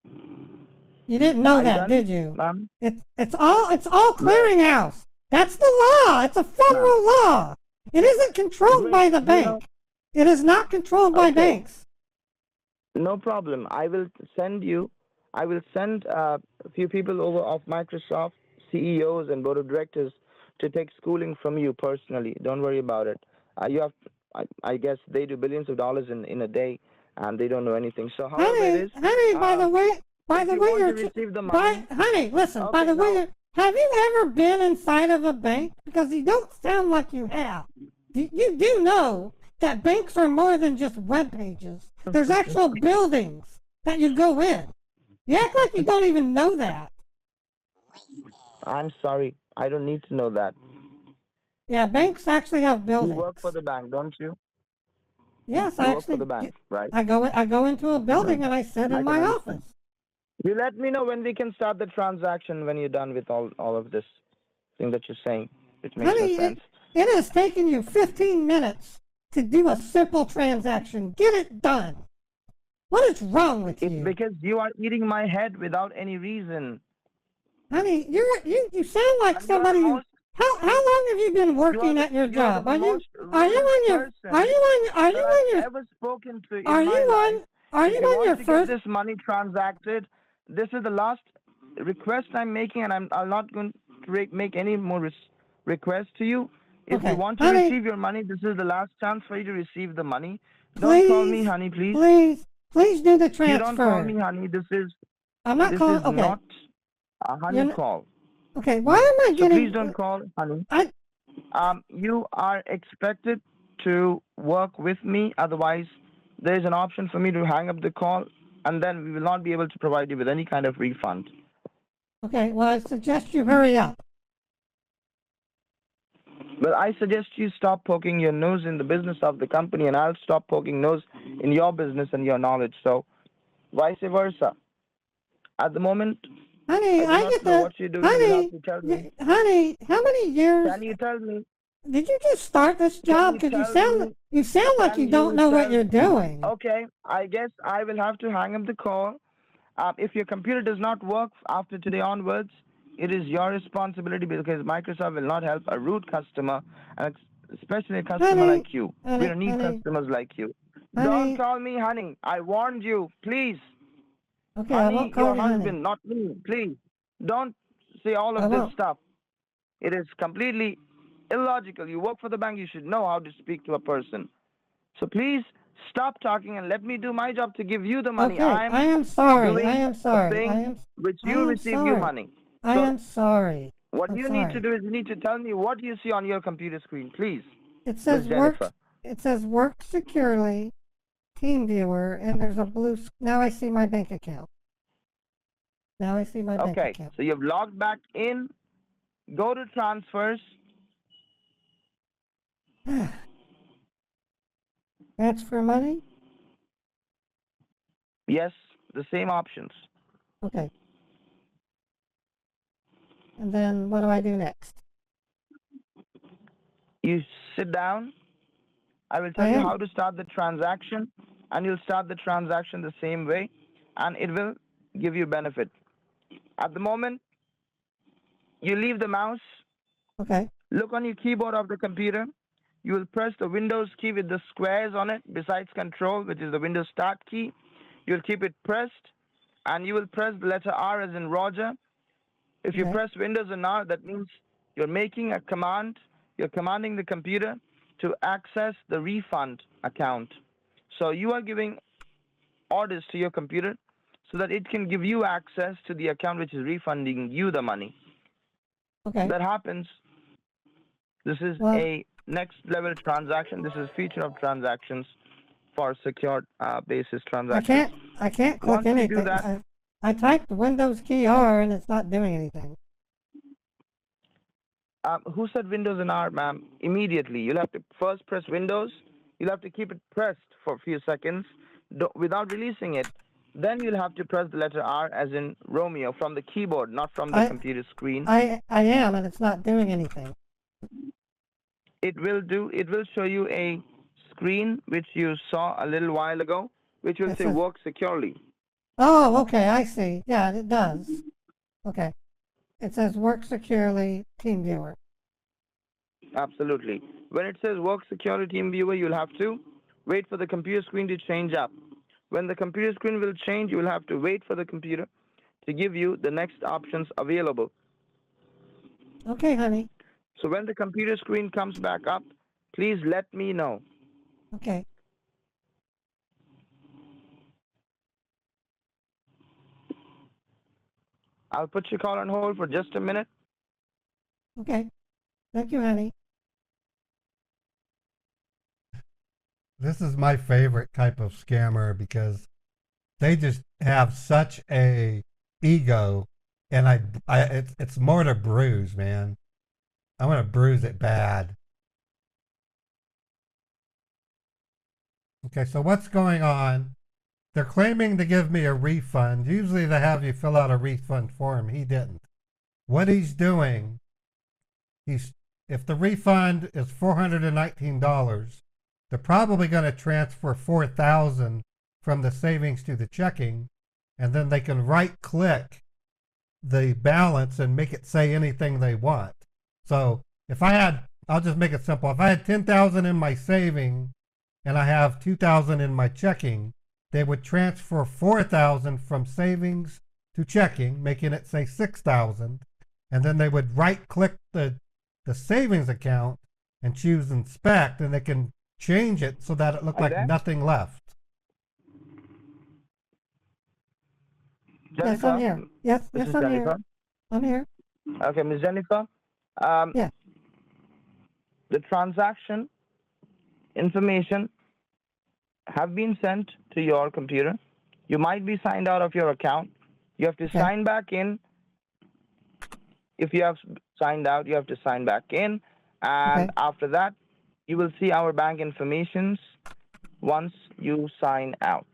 You didn't know that, did you? Ma'am? It's all clearinghouse. That's the law. It's a federal law. It isn't controlled by the bank. It is not controlled by banks. No problem. I will send a few people over of Microsoft CEOs and board of directors to take schooling from you personally. Don't worry about it. I guess they do billions of dollars in a day, and they don't know anything. So however it is, honey, by the way, you're receive the money. Honey, listen. Okay, by the way, have you ever been inside of a bank? Because you don't sound like you have. You do know that banks are more than just web pages. There's actual buildings that you go in. You act like you don't even know that. I'm sorry. I don't need to know that. Yeah, banks actually have buildings. You work for the bank, don't you? Yes, you I work actually. for the bank, right? I go into a building and I sit in my office. You let me know when we can start the transaction when you're done with all of this thing that you're saying. It makes no sense. It has taken you 15 minutes to do a simple transaction. Get it done. What is wrong with you? It's because you are eating my head without any reason. Honey, you sound like somebody who. How long have you been working at your job? Are you on your first? This money transacted. This is the last request I'm making, and I'm not going to make any more requests to you. If you want to receive your money, this is the last chance for you to receive the money. Don't call me honey, please. Please do the transfer. You don't call me honey. This is not a honey call. Okay, why am I getting? So please don't call honey. You are expected to work with me. Otherwise, there is an option for me to hang up the call, and then we will not be able to provide you with any kind of refund. Okay, well, I suggest you hurry up. Well, I suggest you stop poking your nose in the business of the company, and I'll stop poking nose in your business and your knowledge. So, vice versa. At the moment, honey, I get know what you're doing. Honey, how many years? Can you tell me? Did you just start this job? Because you sound like you don't know what you're doing. Okay, I guess I will have to hang up the call. If your computer does not work after today onwards, it is your responsibility because Microsoft will not help a rude customer, and especially a customer Honey, like you. We honey, don't need honey, customers like you. Don't honey. call me honey. I warned you. Please. Okay, I won't Honey, call your you honey. husband, not me. Please. Don't say all I of this won't. stuff. It is completely illogical. You work for the bank, you should know how to speak to a person. So please stop talking and let me do my job to give you the money. Okay, I'm I am sorry. I doing am a sorry. thing which I you am receive you sorry. money. I So am sorry. what I'm you need to sorry. do is you need to tell me what you see on your computer screen, please, It Miss says Jennifer. work securely, team viewer, and there's a blue, now I see my bank account. Now I see my bank Okay, account. so you've logged back in. Go to transfers. Transfer money? Yes, the same options. Okay. And then what do I do next? You sit down. I will tell I you am. how to start the transaction, and you'll start the transaction the same way, and it will give you benefit. At the moment, you leave the mouse, Okay. look on your keyboard of the computer. You will press the Windows key with the squares on it, besides Control, which is the Windows Start key. You'll keep it pressed, and you will press the letter R as in Roger. If you Okay. press Windows and R, that means you're making a command. You're commanding the computer to access the refund account. So you are giving orders to your computer so that it can give you access to the account which is refunding you the money. Okay. That happens. This is Well, a next level transaction. This is feature of transactions for secured basis transactions. I can't click Once you do anything. that, I typed Windows key R and it's not doing anything. who said Windows and R, ma'am? Immediately, you'll have to first press Windows. You'll have to keep it pressed for a few seconds without releasing it. Then you'll have to press the letter R as in Romeo from the keyboard, not from the I computer screen. I am, and it's not doing anything. It will show you a screen which you saw a little while ago, which will It say says, work securely. oh, okay, I see. Yeah, it does. Okay. It says work securely, team viewer. Absolutely. When it says work security team viewer, you'll have to wait for the computer screen to change up. When the computer screen will change, you will have to wait for the computer to give you the next options available. Okay, honey. So when the computer screen comes back up, please let me know. Okay. I'll put your call on hold for just a minute. Okay. Thank you, honey. This is my favorite type of scammer because they just have such a ego, and it's more to bruise, man. I'm gonna bruise it bad. Okay, so what's going on? They're claiming to give me a refund. Usually they have you fill out a refund form. He didn't. What he's doing, if the refund is $419, they're probably going to transfer $4,000 from the savings to the checking, and then they can right-click the balance and make it say anything they want. So I'll just make it simple. If I had $10,000 in my saving and I have $2,000 in my checking, they would transfer $4,000 from savings to checking, making it say $6,000, and then they would right-click the savings account and choose inspect, and they can change it so that it looked like nothing left. Jennifer? Yes, I'm here. Yes, This yes, is I'm Jennifer. here. I'm here. Okay, Ms. Jennifer. Yeah. The transaction information have been sent to your computer. You might be signed out of your account. You have to sign back in. If you have signed out, you have to sign back in. And after that, you will see our bank informations once you sign out.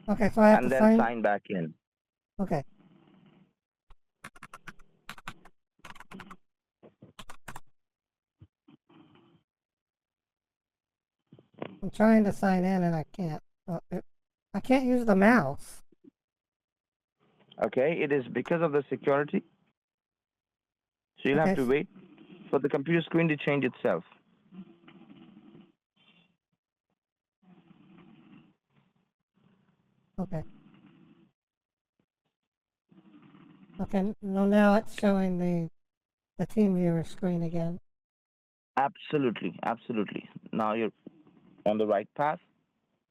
Okay, so I have and to then sign back in. Okay. I'm trying to sign in and I can't. I can't use the mouse. Okay, it is because of the security. So you'll have Okay. to wait for the computer screen to change itself. Okay. Okay. No, now it's showing the team viewer screen again. Absolutely, absolutely. Now you're on the right path.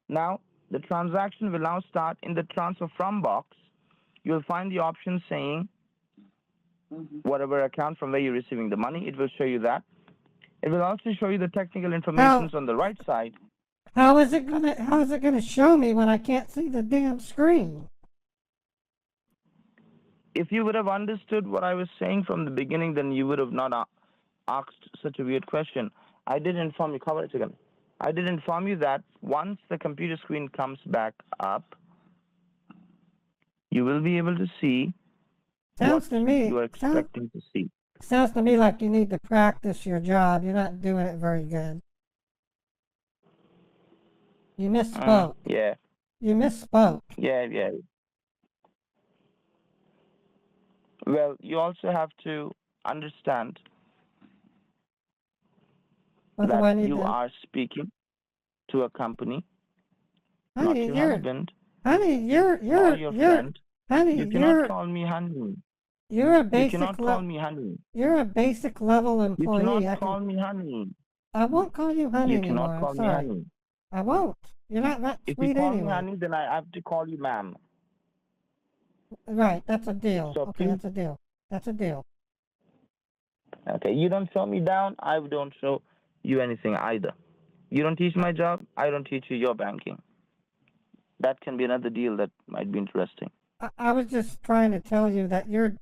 Now the transaction will now start in the transfer from box. You'll find the option saying whatever account from where you're receiving the money. It will show you that. It will also show you the technical information on the right side. How is it gonna show me when I can't see the damn screen? If you would have understood what I was saying from the beginning, then you would have not asked such a weird question. I did inform you. Cover it again. I did inform you that once the computer screen comes back up, you will be able to see Sounds to me. you are expecting to see. Sounds to me like you need to practice your job. You're not doing it very good. You misspoke. Yeah. You misspoke. Yeah. Well, you also have to understand What do I that need you to? are speaking to a company, not Honey, your husband honey, or your friend. honey, You cannot call me honey. you're a You basic cannot call me honey. you're a basic level You employee. cannot call me honey. I won't call you honey You anymore. cannot I'm call me sorry. honey. I won't. You're not that If you sweet call me anyway. honey, then I have to call you ma'am. Right, that's a deal. So Okay, please, that's a deal. That's a deal. okay, you don't show me down, I don't show you anything either. You don't teach my job, I don't teach you your banking. That can be another deal that might be interesting. I was just trying to tell you that your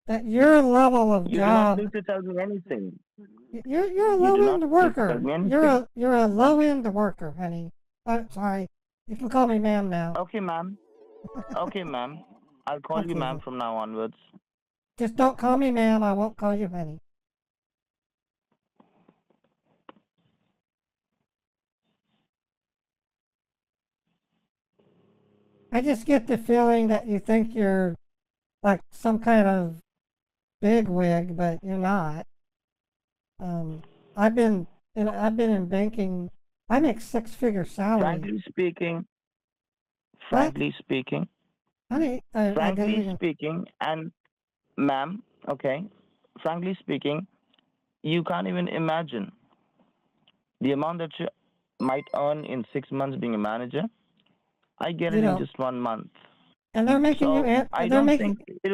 level of You do not job need to tell me anything. you're a You do low not end need to worker. tell me anything. You're a low end worker, honey. I'm sorry. You can call me ma'am now. Okay, ma'am. Okay, ma'am. I'll call you Okay, ma'am from now onwards. just don't call me ma'am. I won't call you honey. I just get the feeling that you think you're like some kind of bigwig, but you're not. Um, I've been in banking. I make six-figure salary. Frankly speaking, What? frankly speaking, Honey, I didn't frankly even. speaking, and ma'am, okay, frankly speaking, you can't even imagine the amount that you might earn in 6 months being a manager. I get You it in know, just 1 month. and they're making you. So I They're don't making. think They're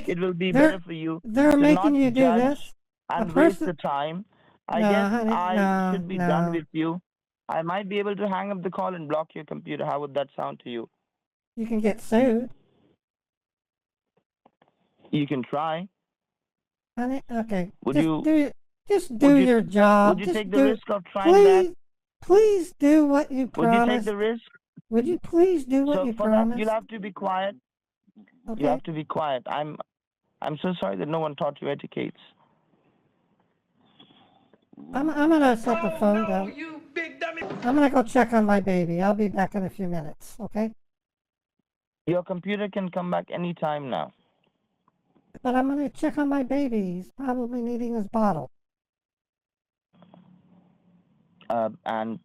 it will be They're better for you they're to making not you do judge this. A and waste person. the time. I No, guess honey. I should be done No. with you. I might be able to hang up the call and block your computer. How would that sound to you? You can get sued, You can try. honey. Okay. Would Just you do. Just would do you your job. would you Just take the do. risk of trying that? Please do what you Would you take promised. the risk? Would you please do what So you for that promised? you'll have to be quiet. You Okay. have to be quiet. I'm so sorry that no one taught you etiquettes. I'm gonna set the phone down. I'm gonna go check on my baby. I'll be back in a few minutes. Okay. Your computer can come back anytime now. But I'm gonna check on my baby. He's probably needing his bottle. And I'm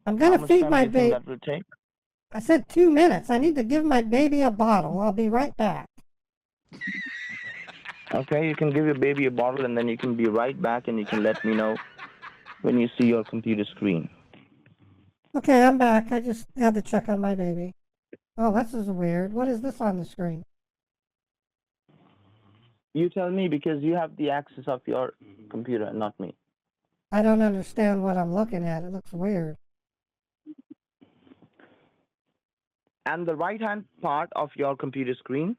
how gonna much feed time my do you think baby. that will take? I said 2 minutes. I need to give my baby a bottle. I'll be right back. Okay, you can give your baby a bottle and then you can be right back and you can let me know when you see your computer screen. Okay, I'm back. I just had to check on my baby. Oh, this is weird. What is this on the screen? You tell me because you have the access of your computer and not me. I don't understand what I'm looking at. It looks weird. And the right-hand part of your computer screen,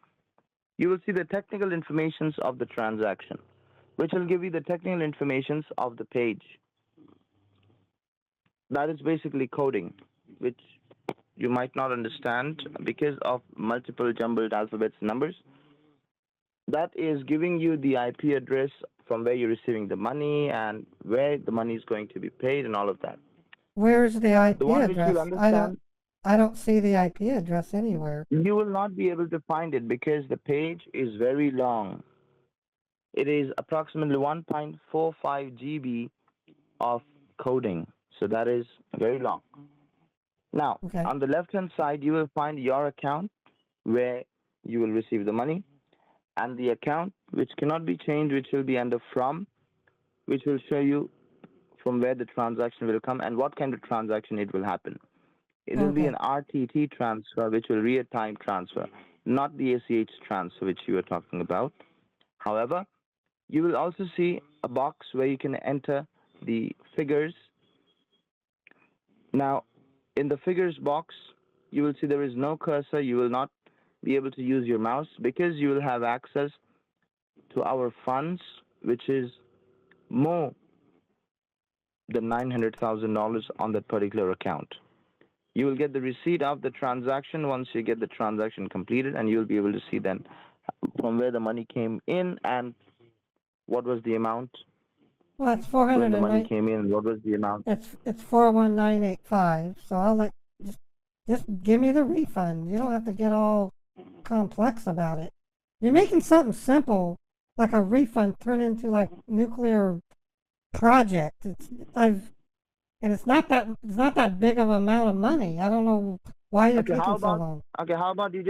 you will see the technical informations of the transaction, which will give you the technical informations of the page. That is basically coding, which you might not understand because of multiple jumbled alphabets and numbers. That is giving you the IP address from where you're receiving the money and where the money is going to be paid and all of that. Where's the IP The one which address? you'll understand. I don't see the IP address anywhere. You will not be able to find it because the page is very long. It is approximately 1.45 GB of coding. So that is very long. Now, Okay. on the left-hand side, you will find your account where you will receive the money, and the account which cannot be changed, which will be under from, which will show you from where the transaction will come and what kind of transaction it will happen. It will be Okay. an RTT transfer, which will real-time transfer, not the ACH transfer which you are talking about. However, you will also see a box where you can enter the figures. Now, in the figures box, you will see there is no cursor. You will not be able to use your mouse because you will have access to our funds, which is more than $900,000 on that particular account. You will get the receipt of the transaction once you get the transaction completed, and you'll be able to see then from where the money came in and what was the amount Well, it's when the money 409. came in, what was the amount. It's 41985. So I'll just give me the refund. You don't have to get all complex about it. You're making something simple like a refund turn into like nuclear project. It's not that big of an amount of money. I don't know why you're Okay, taking so long. how about you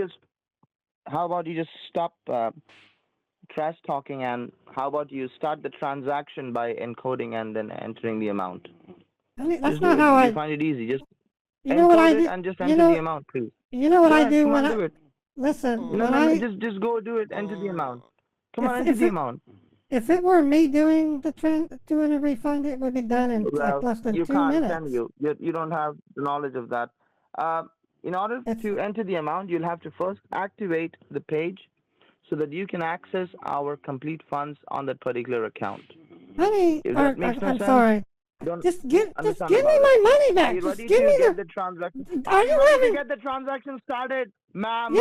just stop trash talking, and how about you start the transaction by encoding and then entering the amount? I mean, that's Just do not it. how You I. find it easy. Just You know what I encode it do? and just You enter the know. amount, please. You know what Go I ahead, do come when on, I do it. listen. No, When no, no, I just go do it. Enter the amount. Come on, enter if the it amount. if it were me doing doing a refund, it would be done in like Well, less than you 2 can't, can minutes. you? You don't have the knowledge of that. Uh, in order It's to enter the amount, you'll have to first activate the page so that you can access our complete funds on that particular account. honey. If that makes no I'm sense, sorry. don't Just understand give me about it. my money Are back. you Just ready give to me get the transaction? the. Are Are you you ready to having? get the transaction started, ma'am?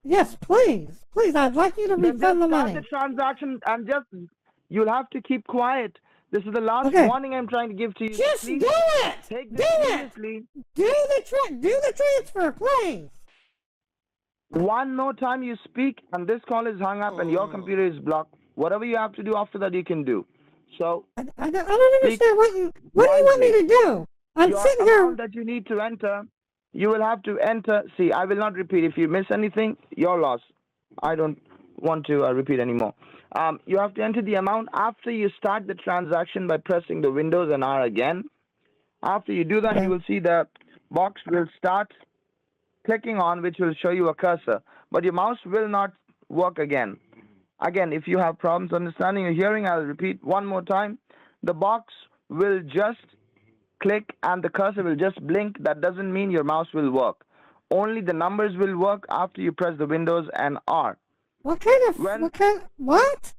Yes, please. I'd like you to Then just refund the start the money. transaction and just you'll have to keep quiet. This is the last Okay, warning I'm trying to give to you. So just please do it. take Do this it. seriously. Do the transfer, please. One more time you speak and this call is hung up and your computer is blocked. Whatever you have to do after that, you can do. So I don't speak understand what do you want me wisely. to do? I'm Your sitting amount here. that you need to enter, you will have to enter. See, I will not repeat. If you miss anything, your loss. I don't want to repeat anymore. You have to enter the amount after you start the transaction by pressing the Windows and R again. After you do that, you Okay. will see the box will start clicking on, which will show you a cursor, but your mouse will not work again. Again, if you have problems understanding or hearing, I'll repeat one more time. The box will just click and the cursor will just blink. That doesn't mean your mouse will work. Only the numbers will work after you press the Windows and R. When What?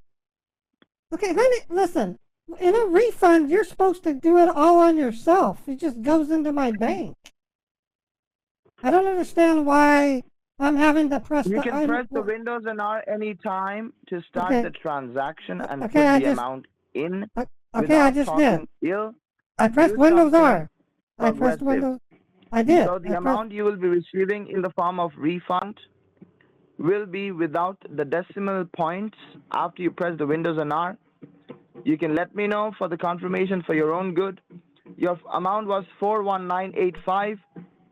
Okay, honey, listen. In a refund, you're supposed to do it all on yourself. It just goes into my bank. I don't understand why I'm having to press you the. can I'm press the Windows and R anytime to start okay. the transaction and Okay, put the amount in I without just did. talking ill. I pressed Do Windows something R. I pressed progressive. Windows. I did. So the I pressed. amount you will be receiving in the form of refund will be without the decimal points after you press the Windows and R. You can let me know for the confirmation for your own good. Your amount was 41985.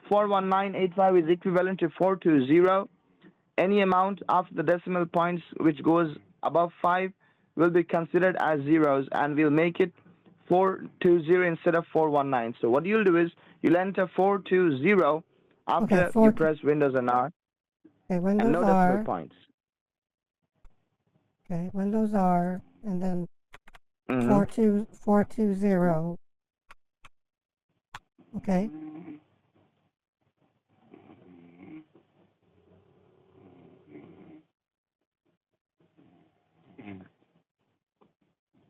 41985 is equivalent to 420. Any amount after the decimal points which goes above 5 will be considered as zeros, and we'll make it 420 instead of 419. So what you'll do is you'll enter 420 Okay, after you press Windows and R and Windows no decimal R. points. Okay, Windows R, and then Mm-hmm. 420. Okay.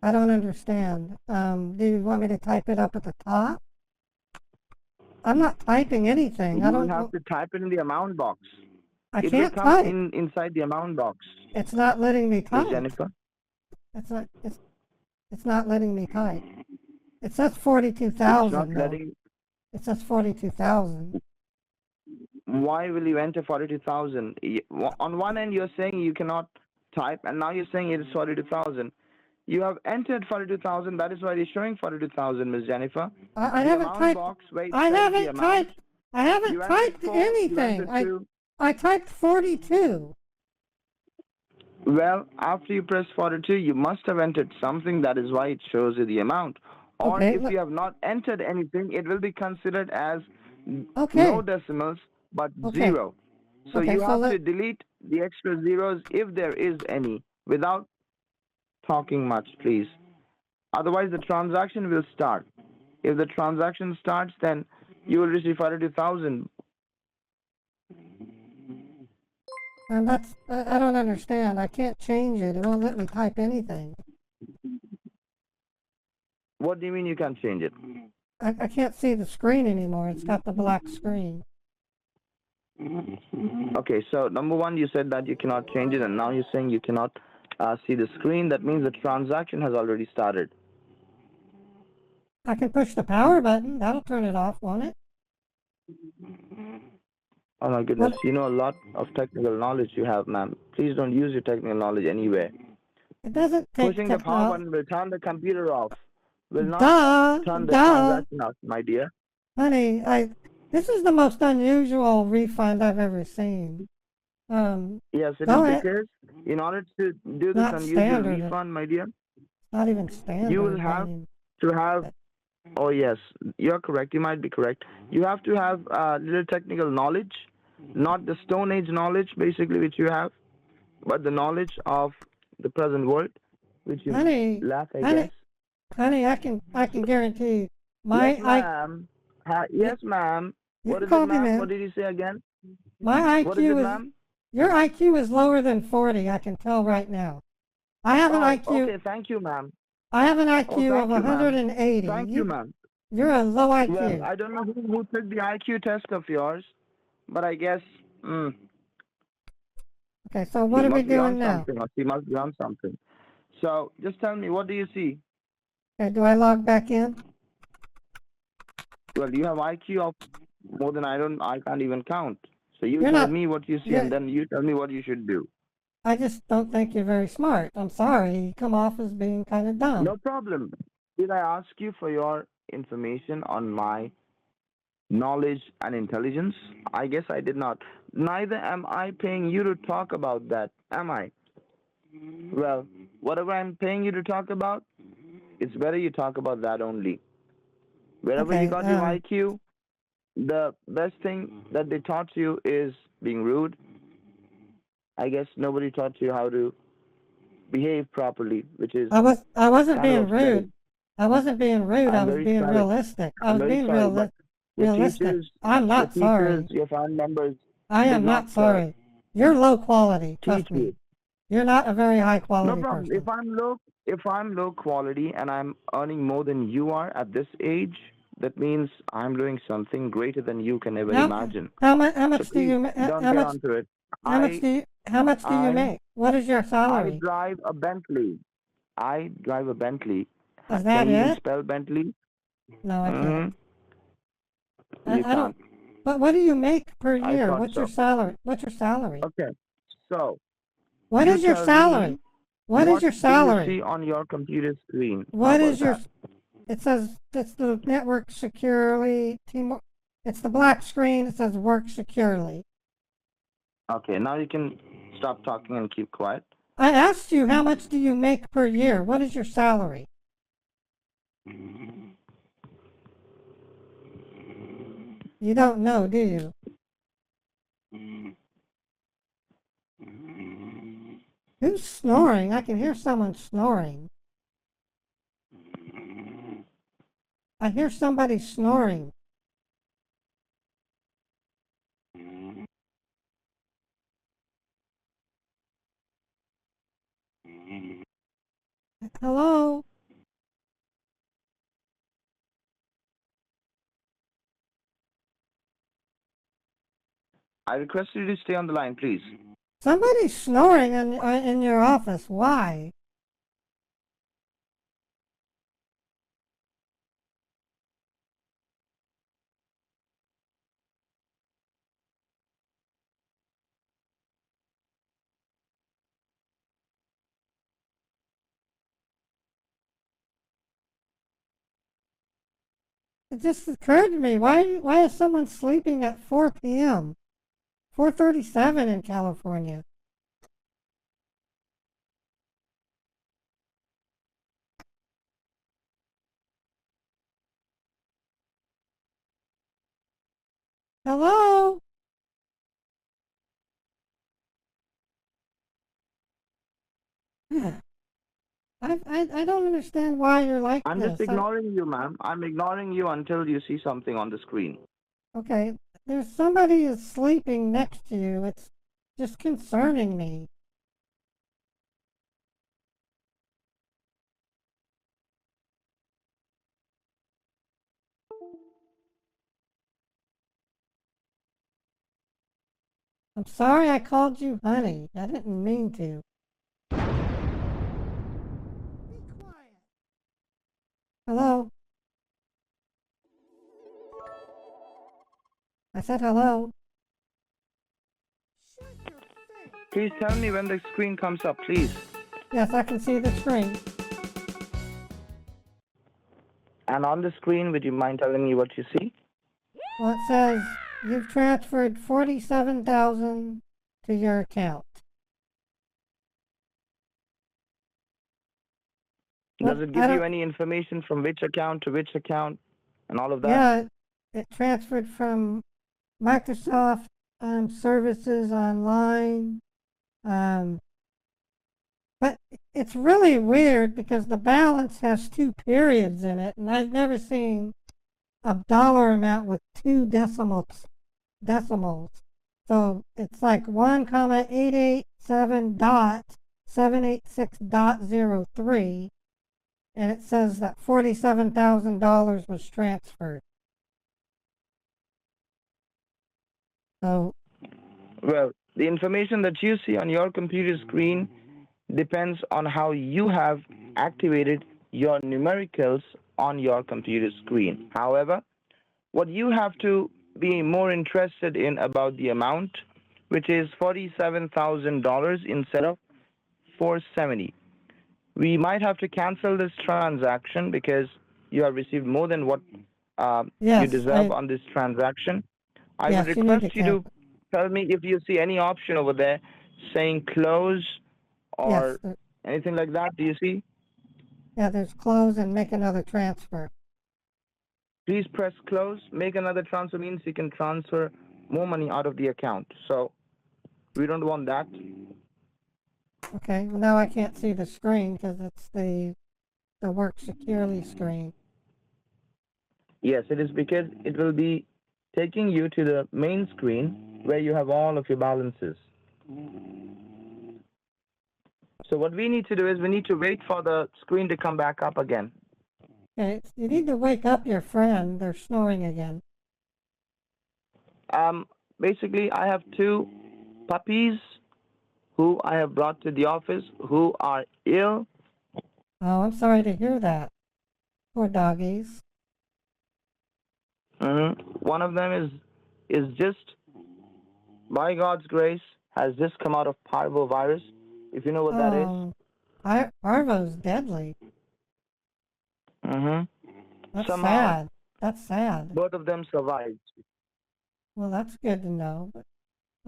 I don't understand. Do you want me to type it up at the top? I'm not typing anything. I You will don't. have to type it in the amount box. I It will can't come type. inside the amount box. It's not letting me Miss type. Jennifer? It's not. It's not letting me type. It says It's not 42,000 though. letting. It says 42,000. Why will you enter 42,000? On one end, you're saying you cannot type, and now you're saying it is 42,000. You have entered 42,000. That is why it's showing 42,000, Miss Jennifer. I The haven't amount typed. box where it I says the haven't amount, typed. I haven't you entered typed 4, you anything. entered 2. I typed 42. Well, after you press 42, you must have entered something. That is why it shows you the amount. Or Okay. if you have not entered anything, it will be considered as Okay. no decimals, but Okay. 0. So Okay, you so have to delete the extra zeros if there is any without talking much, please. Otherwise, the transaction will start. If the transaction starts, then you will receive 42,000. And I don't understand. I can't change it. It won't let me type anything. What do you mean you can't change it? I can't see the screen anymore. It's got the black screen. Okay, so number one, you said that you cannot change it, and now you're saying you cannot see the screen. That means the transaction has already started. I can push the power button. That'll turn it off, won't it? Oh my goodness, What? you know a lot of technical knowledge you have, ma'am. Please don't use your technical knowledge anywhere. It doesn't take Pushing the power button will turn the computer off. Will not turn the transaction off, my dear. Honey, this is the most unusual refund I've ever seen. Yes, it go is ahead. because in order to do this Not unusual standard. refund, my dear, Not even standard. you will have to have. Oh yes, you're correct. You might be correct. You have to have little technical knowledge, not the Stone Age knowledge, basically, which you have, but the knowledge of the present world, which you lack, I guess. Honey, I can guarantee my Yes, ma'am. Yes, ma'am. What is it, ma'am? What did you say again? My What is it, IQ is ma'am? your IQ is lower than 40. I can tell right now. I have an IQ. Okay, thank you, ma'am. I have an IQ of thank you, 180. Thank you, ma'am. You're a low IQ. Well, I don't know who took the IQ test of yours, but I guess. Okay, so what are we doing now? He must be on something. So just tell me, what do you see? Okay, do I log back in? Well, you have IQ of more than I can't even count. So you tell me what you see, and then you tell me what you should do. I just don't think you're very smart. I'm sorry. You come off as being kind of dumb. No problem. Did I ask you for your information on my knowledge and intelligence? I guess I did not. Neither am I paying you to talk about that, am I? Well, whatever I'm paying you to talk about, it's better you talk about that only. Wherever you got your IQ, the best thing that they taught you is being rude. I guess nobody taught you how to behave properly, which is. I wasn't being rude. I wasn't being rude. I was being realistic. I was being realistic. I'm not sorry. Your family members. I am not sorry. You're low quality. Trust me. You're not a very high quality No problem. person. If I'm low quality and I'm earning more than you are at this age, that means I'm doing something greater than you can ever imagine. How much do you make? Don't get onto it. How much do you make? What is your salary? I drive a Bentley. Is that Can you it? spell Bentley? No, I can't. You can't. But what do you make per year? thought What's so. your salary? What's your salary? Okay. So. What is your salary? What is your salary? Do you see on your computer screen? What is your? It says it's the network securely team. It's the black screen. It says work securely. Okay, now you can stop talking and keep quiet. I asked you how much do you make per year? What is your salary? You don't know, do you? Who's snoring? I can hear someone snoring. I hear somebody snoring. Hello? I request you to stay on the line, please. Somebody's snoring in your office. Why? It just occurred to me, why is someone sleeping at 4 p.m.? 4:37 in California. Hello? I don't understand why you're like I'm just this. ignoring you, ma'am. I'm ignoring you until you see something on the screen. Okay, there's somebody is sleeping next to you. It's just concerning me. I'm sorry I called you honey. I didn't mean to. Be quiet. Hello? I said hello. Shut your face. Please tell me when the screen comes up, please. Yes, I can see the screen. And on the screen, would you mind telling me what you see? Well, it says you've transferred 47,000 to your account. Does What? it I give you don't. any information from which account to which account and all of that? Yeah, it transferred from Microsoft services online. Um, but it's really weird because the balance has two periods in it, and I've never seen a dollar amount with two decimals. So it's like 1,887.786.03, and it says that $47,000 was transferred. So Well, the information that you see on your computer screen depends on how you have activated your numericals on your computer screen. However, what you have to be more interested in about the amount, which is $47,000 instead of 470. We might have to cancel this transaction because you have received more than what you yes, deserve on this transaction. I would yes, you need request to you to cancel. tell me if you see any option over there saying close Yes, or anything like that. Do you see? yeah, there's close and make another transfer. Please press close. Make another transfer means you can transfer more money out of the account. So we don't want that. Okay, well now I can't see the screen because it's the work securely screen. Yes, it is because it will be taking you to the main screen where you have all of your balances. So what we need to do is we need to wait for the screen to come back up again. Okay, you need to wake up your friend. They're snoring again. Um, Basically, I have two puppies who I have brought to the office who are ill. Oh, I'm sorry to hear that. Poor doggies. One of them is just by God's grace has just come out of parvovirus. If you know what that is. Oh, Parvo's deadly. Mm-hmm. That's Somehow sad. That's sad. both of them survived. Well, that's good to know. But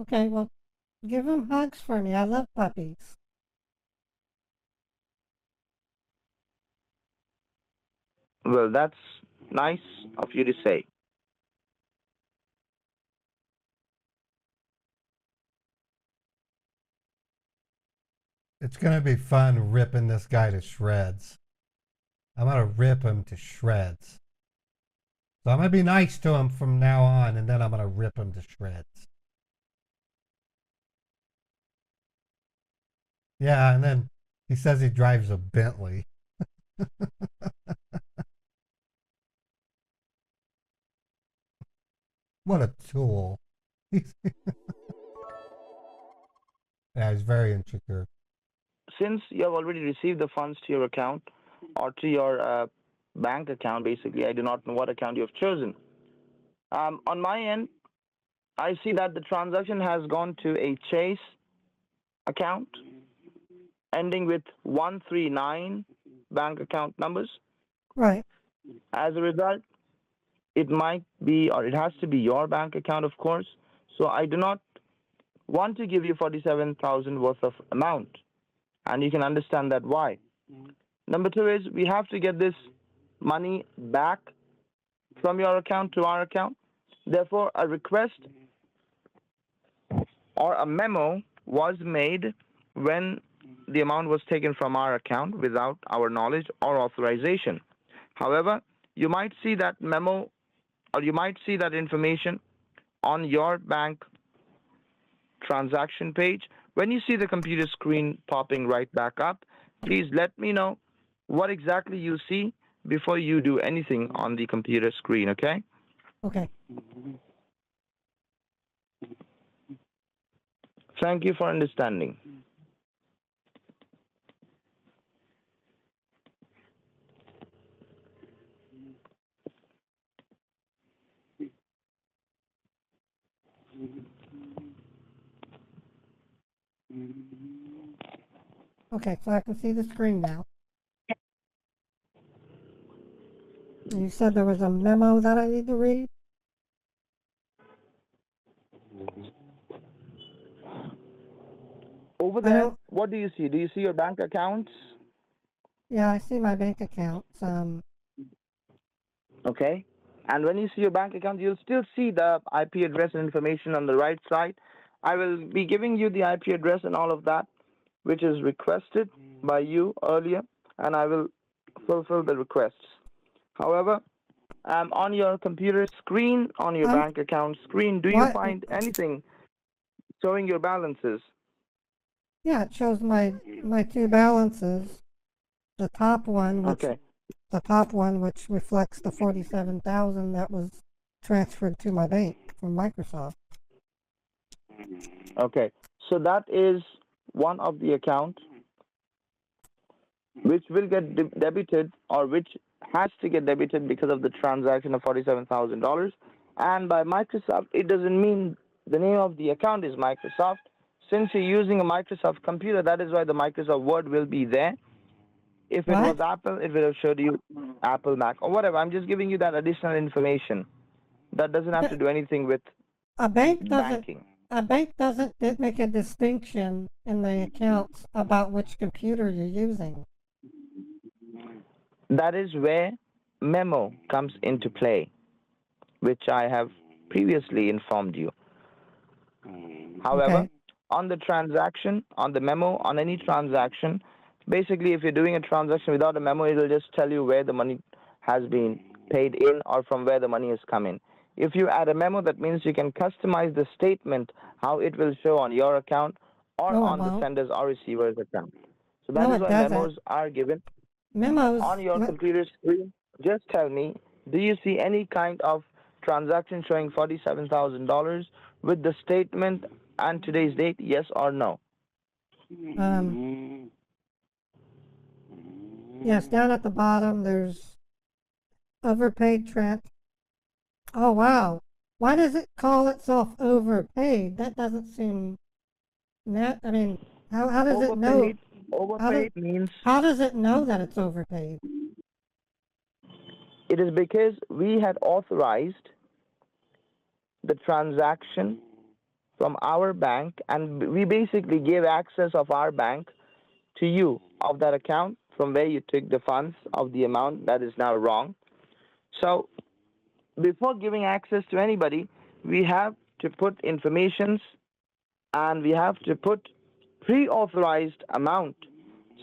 okay, well, give them hugs for me. I love puppies. Well, that's nice of you to say. It's gonna be fun ripping this guy to shreds. I'm gonna rip him to shreds. So I'm gonna be nice to him from now on, and then I'm gonna rip him to shreds. Yeah, and then he says he drives a Bentley. What a tool. Yeah, he's very insecure. Since you have already received the funds to your account or to your bank account, basically, I do not know what account you have chosen. On my end, I see that the transaction has gone to a Chase account ending with 139 bank account numbers. Right. As a result, it might be, or it has to be your bank account, of course. So I do not want to give you 47,000 worth of amount, and you can understand that why. Number two is we have to get this money back from your account to our account. Therefore, a request or a memo was made when the amount was taken from our account without our knowledge or authorization. However, you might see that memo or you might see that information on your bank transaction page. When you see the computer screen popping right back up, please let me know what exactly you see before you do anything on the computer screen, okay? Okay. Thank you for understanding. Okay, so I can see the screen now. You said there was a memo that I need to read? Over I there, don't. what do you see? Do you see your bank accounts? Yeah, I see my bank accounts. Okay. And when you see your bank account, you'll still see the IP address and information on the right side. I will be giving you the IP address and all of that, which is requested by you earlier, and I will fulfill the requests. However, on your computer screen, on your I'm, bank account screen, do you what? find anything showing your balances? Yeah, it shows my two balances. The top one, Okay. which reflects the 47,000 that was transferred to my bank from Microsoft. Okay. So that is one of the accounts which will get debited or which has to get debited because of the transaction of $47,000. And by Microsoft, it doesn't mean the name of the account is Microsoft. Since you're using a Microsoft computer, that is why the Microsoft Word will be there. If it was What? Apple, it would have showed you Apple Mac or whatever. I'm just giving you that additional information. That doesn't have to do anything with A bank doesn't. banking. A bank doesn't make a distinction in the accounts about which computer you're using. That is where memo comes into play, which I have previously informed you. However, Okay. on the transaction, on the memo, on any transaction, basically if you're doing a transaction without a memo, it'll just tell you where the money has been paid in or from where the money has come in. If you add a memo, that means you can customize the statement how it will show on your account or No, it on the won't. sender's or receiver's account. So that No, is it why doesn't. memos are given Memos. on your computer screen. Just tell me, do you see any kind of transaction showing $47,000 with the statement and today's date, yes or no? Yes, down at the bottom there's overpaid Oh wow. Why does it call itself overpaid? That doesn't seem net. I mean, how does it know? Overpaid means How does it know that it's overpaid? it is because we had authorized the transaction from our bank, and we basically gave access of our bank to you of that account from where you took the funds of the amount that is now wrong. So before giving access to anybody, we have to put informations and we have to put pre-authorized amount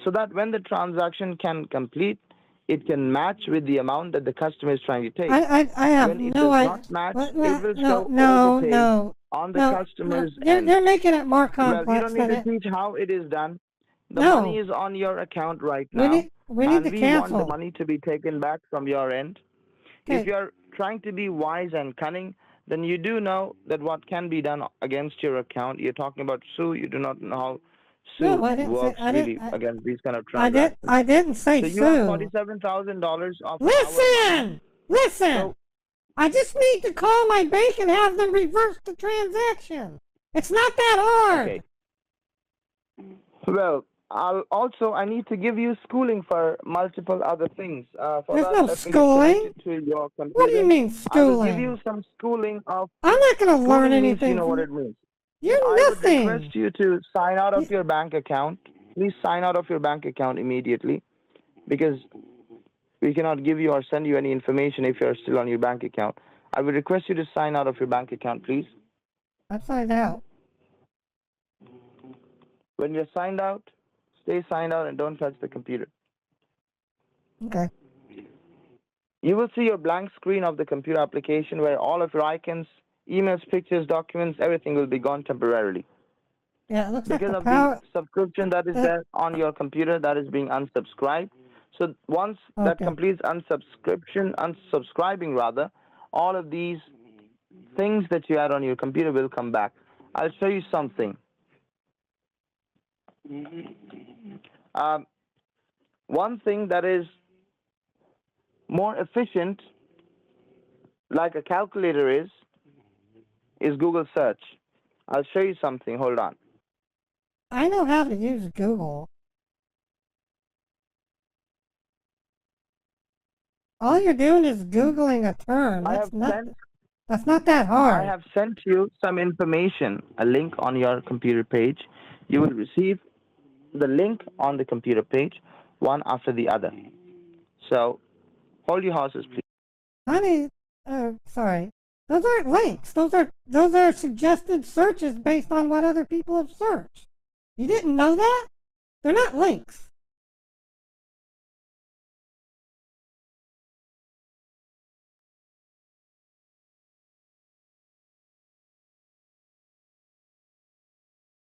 so that when the transaction can complete, it can match with the amount that the customer is trying to take. I have When it no does idea. not match, What, it will show no, overpaid no, on the no. customer's They're, end. they're making it more Well, you complex don't need than to it. teach how it is done. The No. money is on your account right We now, need and to we want the cancel. money to be taken back from your end. If Okay. you're trying to be wise and cunning, then you do know that what can be done against your account. You're talking about sue. You do not know how sue No, I didn't say. works really against these kind of I transactions. didn't say So you have sue. $47,000 of our money. Listen. So I just need to call my bank and have them reverse the transaction. It's not that hard. okay. Well, I need to give you schooling for multiple other things. For There's that, no let me get schooling. connected to your What do you computer. mean I will give you schooling? some schooling of I'm not going to learn schooling means you anything know what from it means. you're I would request nothing. you to sign out of You, your bank account. Please sign out of your bank account immediately because we cannot give you or send you any information if you're still on your bank account. I would request you to sign out of your bank account, please. I'd find out. When you're signed out, stay signed out and don't touch the computer. Okay. You will see your blank screen of the computer application where all of your icons, emails, pictures, documents, everything will be gone temporarily. Yeah, it looks like Because the of the power. subscription that is there on your computer that is being unsubscribed. So once that Okay. completes unsubscribing rather, all of these things that you had on your computer will come back. I'll show you something. Um, One thing that is more efficient, like a calculator is Google search. I'll show you something. Hold on. I know how to use Google. All you're doing is Googling a term. That's not that I hard. have sent you some information, a link on your computer page. You will receive the link on the computer page, one after the other. So hold your horses, please. Honey, sorry. Those aren't links. Those are suggested searches based on what other people have searched. You didn't know that? They're not links.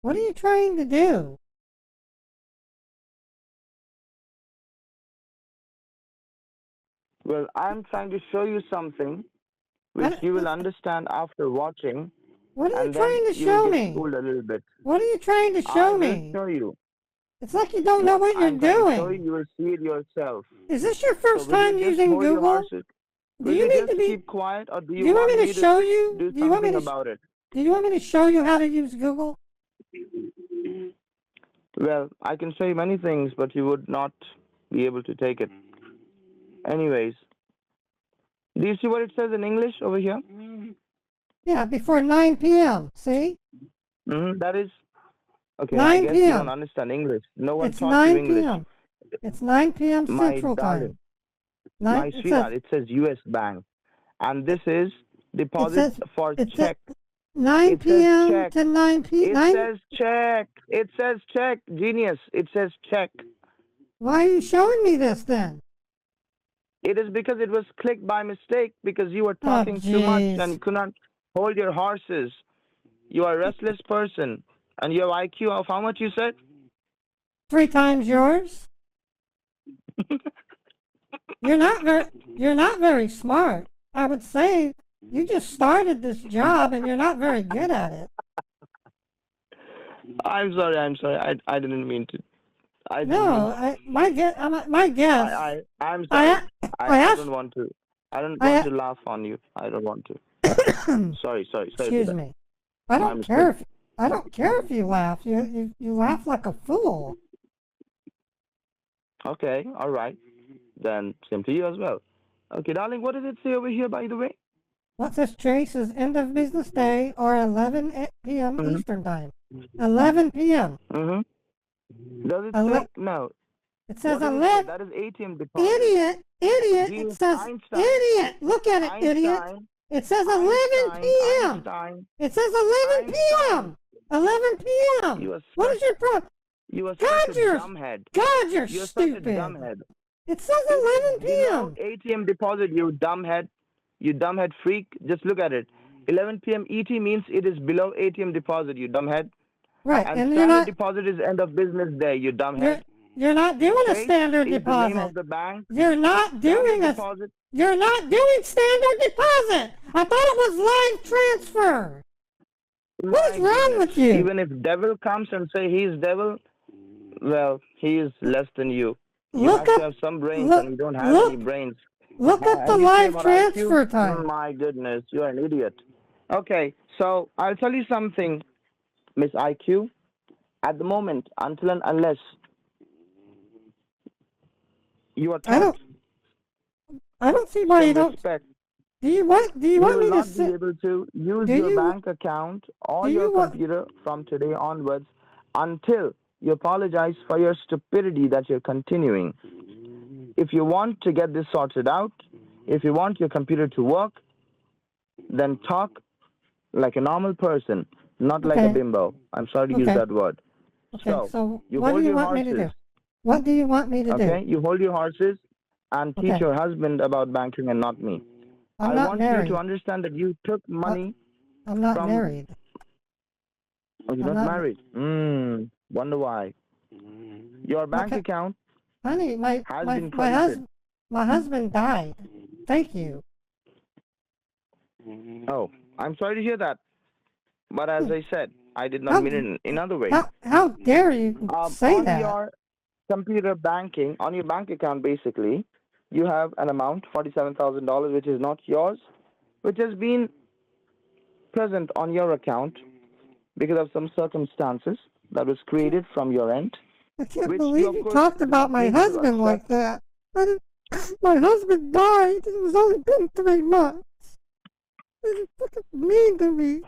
What are you trying to do? Well, I'm trying to show you something which you will understand after watching, What are you and then trying to you will show get me? schooled a little bit. What are you trying to I show will me? show you. It's like you don't know what you're I'm trying to show you, doing. you will see it yourself. Is this your So first will you time just using hold your Google? horses? Do Will you you need just to be? keep quiet, or do Do you you want want me me to show you? do Do you want me something to? about it? Do you want me to show you how to use Google? Well, I can show you many things, but you would not be able to take it. Anyways, do you see what it says in English over here? Yeah, before 9 p.m. See? That is okay. I 9 guess you don't p.m. understand English. No one It's taught you 9 English, p.m. It's 9 p.m. my Central darling, Time. Nine. my It says. sweetheart. It says U.S. Bank, and this is It deposit says. for It says check. 9 It says p.m. check. to 9 p. It 9. says check. It says check. Genius. It says check. Why are you showing me this then? It is because it was clicked by mistake because you were Oh, talking too much and you jeez. could not hold your horses. You are a restless person, and you have IQ of how much you said? 3 times yours. You're not very. You're not very smart. I would say you just started this job and you're not very good at it. I'm sorry. I'm sorry. I didn't mean to. I didn't No, mean. my guess. My guess. I'm I sorry. I I asked. don't want to. I don't want I to laugh on you. I don't want to. Sorry for excuse that. me. I My don't care mistake. if I don't care if you laugh. You laugh like a fool. Okay. All right. Then same to you as well. Okay, darling. What does it say over here, by the way? What says Trace is end of business day or 11 p.m. Mm-hmm. Eastern time. 11 p.m. Mm-hmm. Does it Ele- say no? It says What does it say? 11. That is ATM deposit. Idiot. It Genius says Einstein. idiot. Look at it, idiot. Einstein. It says 11 p.m. Einstein. It says 11 p.m. 11 p.m. You are What such, is your problem? you are God, such a you're dumbhead. God, you're You are such a stupid. dumbhead. It says 11 Below p.m. ATM deposit, you dumbhead. You dumbhead freak. Just look at it. 11 p.m. ET means it is below ATM deposit, you dumbhead. Right, And and you're standard not deposit is end of business day, you dumbhead. you're not doing a Trace standard is the name of deposit. the bank. You're not doing Standard a deposit. You're not doing standard deposit. I thought it was live transfer. What is My wrong goodness. with you? Even if devil comes and say he's devil, well, he is less than you. You Look have to up have some brains, look and you don't have any look brains. look up the And you say live about transfer IQ? time. My goodness, you're an idiot. Okay, so I'll tell you something, Miss IQ. At the moment, until and unless You are I taught don't see why you some don't. respect. Do you want You me will to not be sit? able to use Do your you bank account or do your you want? computer from today onwards until you apologize for your stupidity that you're continuing. If you want to get this sorted out, if you want your computer to work, then talk like a normal person, not like a Okay, bimbo. I'm sorry to use okay, that word. okay. So, So you what do hold you your want me to horses, do? What do you want me to do? okay? You hold your horses and teach Okay, your husband about banking and not me. I'm I not want you to married. understand that you took Uh, money I'm not from. married. Oh, you're I'm not not. married. Wonder why. Your bank Okay, account honey, has been credited. my husband died. Thank you. Oh, I'm sorry to hear that. But as Hmm. I said, I did not How mean it in another way. how dare you say On that? your computer banking, on your bank account, basically, you have an amount, $47,000, which is not yours, which has been present on your account because of some circumstances that was created from your end, I can't which you, believe of you course, talked do about not my need to husband accept. like that. I didn't, my husband died. It was only been 3 months. It's fucking mean to me.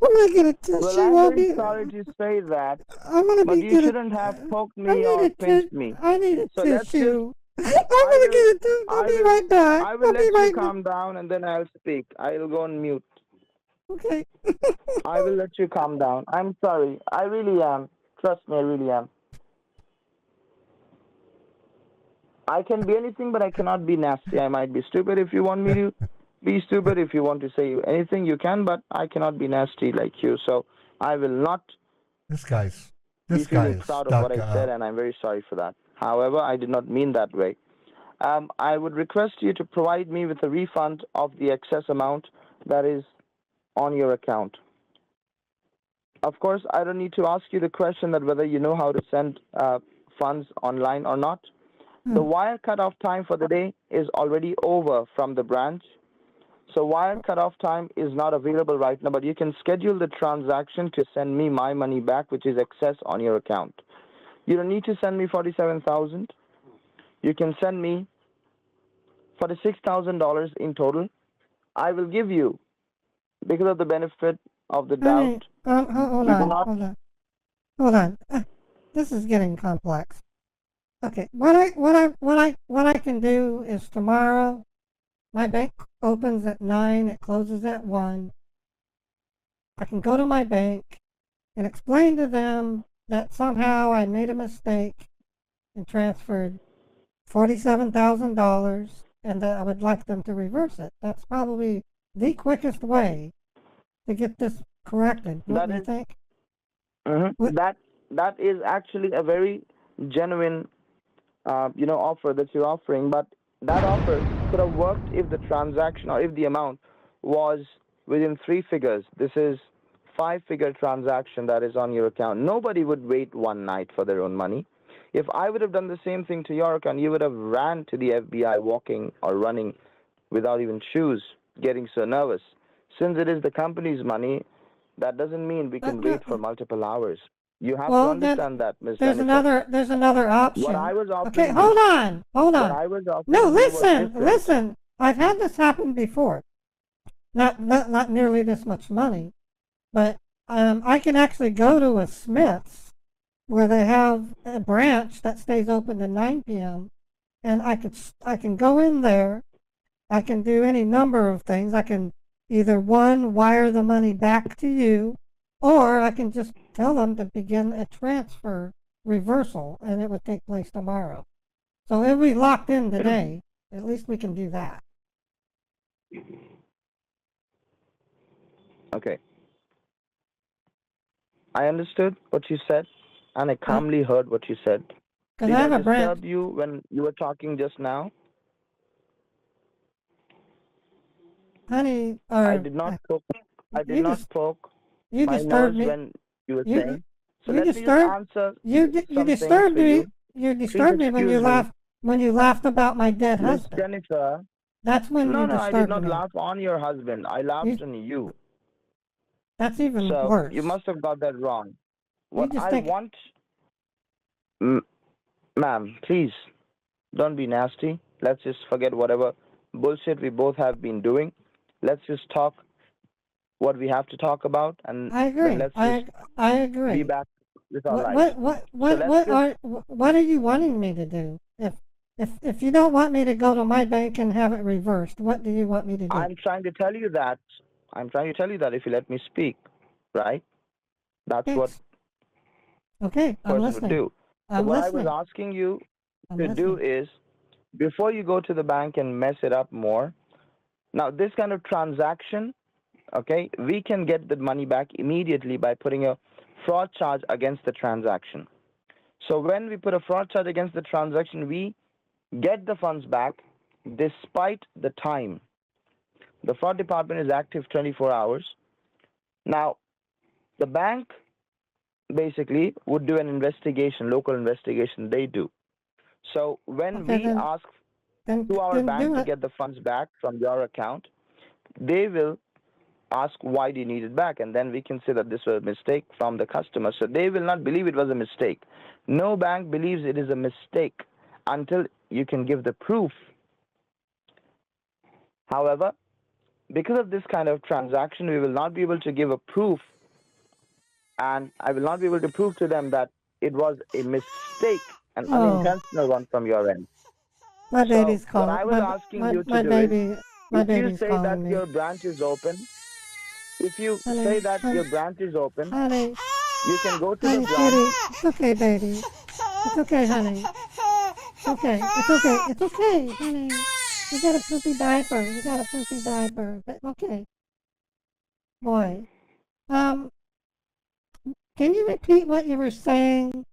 I'm gonna get a Well, tissue. I'm very sorry to say that, I'm gonna but be you get a. shouldn't have poked I me need or a pinched me. I need a So let's just, tissue. I'm I gonna will, get a tissue. I'll I be will, right back. I will I'll be let you right back. calm down and then I'll speak. I'll go on mute. Okay. I will let you calm down. I'm sorry. I really am. Trust me, I really am. I can be anything, but I cannot be nasty. I might be stupid if you want me to be stupid. If you want to say anything, you can, but I cannot be nasty like you. So I will not This guy's be this guy feeling is proud of what stuck I said, up. and I'm very sorry for that. However, I did not mean that way. I would request you to provide me with a refund of the excess amount that is on your account. Of course, I don't need to ask you the question that whether you know how to send funds online or not. The wire cutoff time for the day is already over from the branch. So wire cutoff time is not available right now, but you can schedule the transaction to send me my money back, which is excess on your account. You don't need to send me 47,000. You can send me $46,000 in total. I will give you, because of the benefit of the doubt, Honey, hold we do on, not. hold on. This is getting complex. Okay, what I can do is tomorrow. My bank opens at 9. It closes at 1. I can go to my bank and explain to them that somehow I made a mistake and transferred $47,000 and that I would like them to reverse it. That's probably the quickest way to get this corrected, don't That you is think? What? that is actually a very genuine offer that you're offering, but that offer could have worked if the transaction or if the amount was within three figures. This is five-figure transaction that is on your account. Nobody would wait one night for their own money. If I would have done the same thing to your account, you would have ran to the FBI walking or running without even shoes, getting so nervous. Since it is the company's money, that doesn't mean we can No, wait for multiple hours. You have to well, understand that, Miss Jennifer. there's another What option. I was Okay, offering you, hold what on. I was No, offering you was different. listen. I've had this happen before. Not nearly this much money, but I can actually go to a Smith's where they have a branch that stays open to 9 p.m. and I can go in there. I can do any number of things. I can either one wire the money back to you, or I can just tell them to begin a transfer reversal, and it would take place tomorrow. So if we locked in today, at least we can do that. Okay. I understood what you said, and I calmly heard what you said. Because I Did I have a branch, disturb you when you were talking just now? honey, I or did not poke. I did you not just poke you my disturbed nose me. when you were You saying. So you let me just disturbed answer you some things disturbed for me. you. You Please disturbed me excuse me, when you laughed about my dead Miss husband. Jennifer. That's when No, you no, I did disturbed not me. laugh on your husband. I laughed You on you. That's even So worse. you must have got that wrong. You What just I think, want, m- ma'am, please don't be nasty. Let's just forget whatever bullshit we both have been doing. Let's just talk what we have to talk about, and I then agree. let's just I be agree. back with our lives. So let's just, What are you wanting me to do? If you don't want me to go to my bank and have it reversed, what do you want me to do? I'm trying to tell you that, I'm trying to tell you that if you let me speak, right? That's Okay, what okay, a I'm person would listening. do. So I'm what I was listening. asking you I'm to do listening. is, before you go to the bank and mess it up more, now this kind of transaction, okay, we can get the money back immediately by putting a fraud charge against the transaction. So when we put a fraud charge against the transaction, we get the funds back despite the time. The fraud department is active 24 hours. Now, the bank basically would do an investigation, local investigation, they do. So when Okay, we ask to our then bank do to it. get the funds back from your account, they will ask why do you need it back, and then we can say that this was a mistake from the customer. So they will not believe it was a mistake. No bank believes it is a mistake until you can give the proof. However, because of this kind of transaction, we will not be able to give a proof, and I will not be able to prove to them that it was a mistake, an Oh, unintentional one from your end. my So baby's what calling. I was asking you to My do is, baby, my if you baby's say that calling me. your branch is open, if you Honey, say that honey, your branch is open, honey, you can go to the honey, branch. sweetie. It's okay, baby. It's okay, honey. It's okay. It's okay. It's okay, honey. You got a poopy diaper. You got a poopy diaper. But okay, boy. Um, can you repeat what you were saying?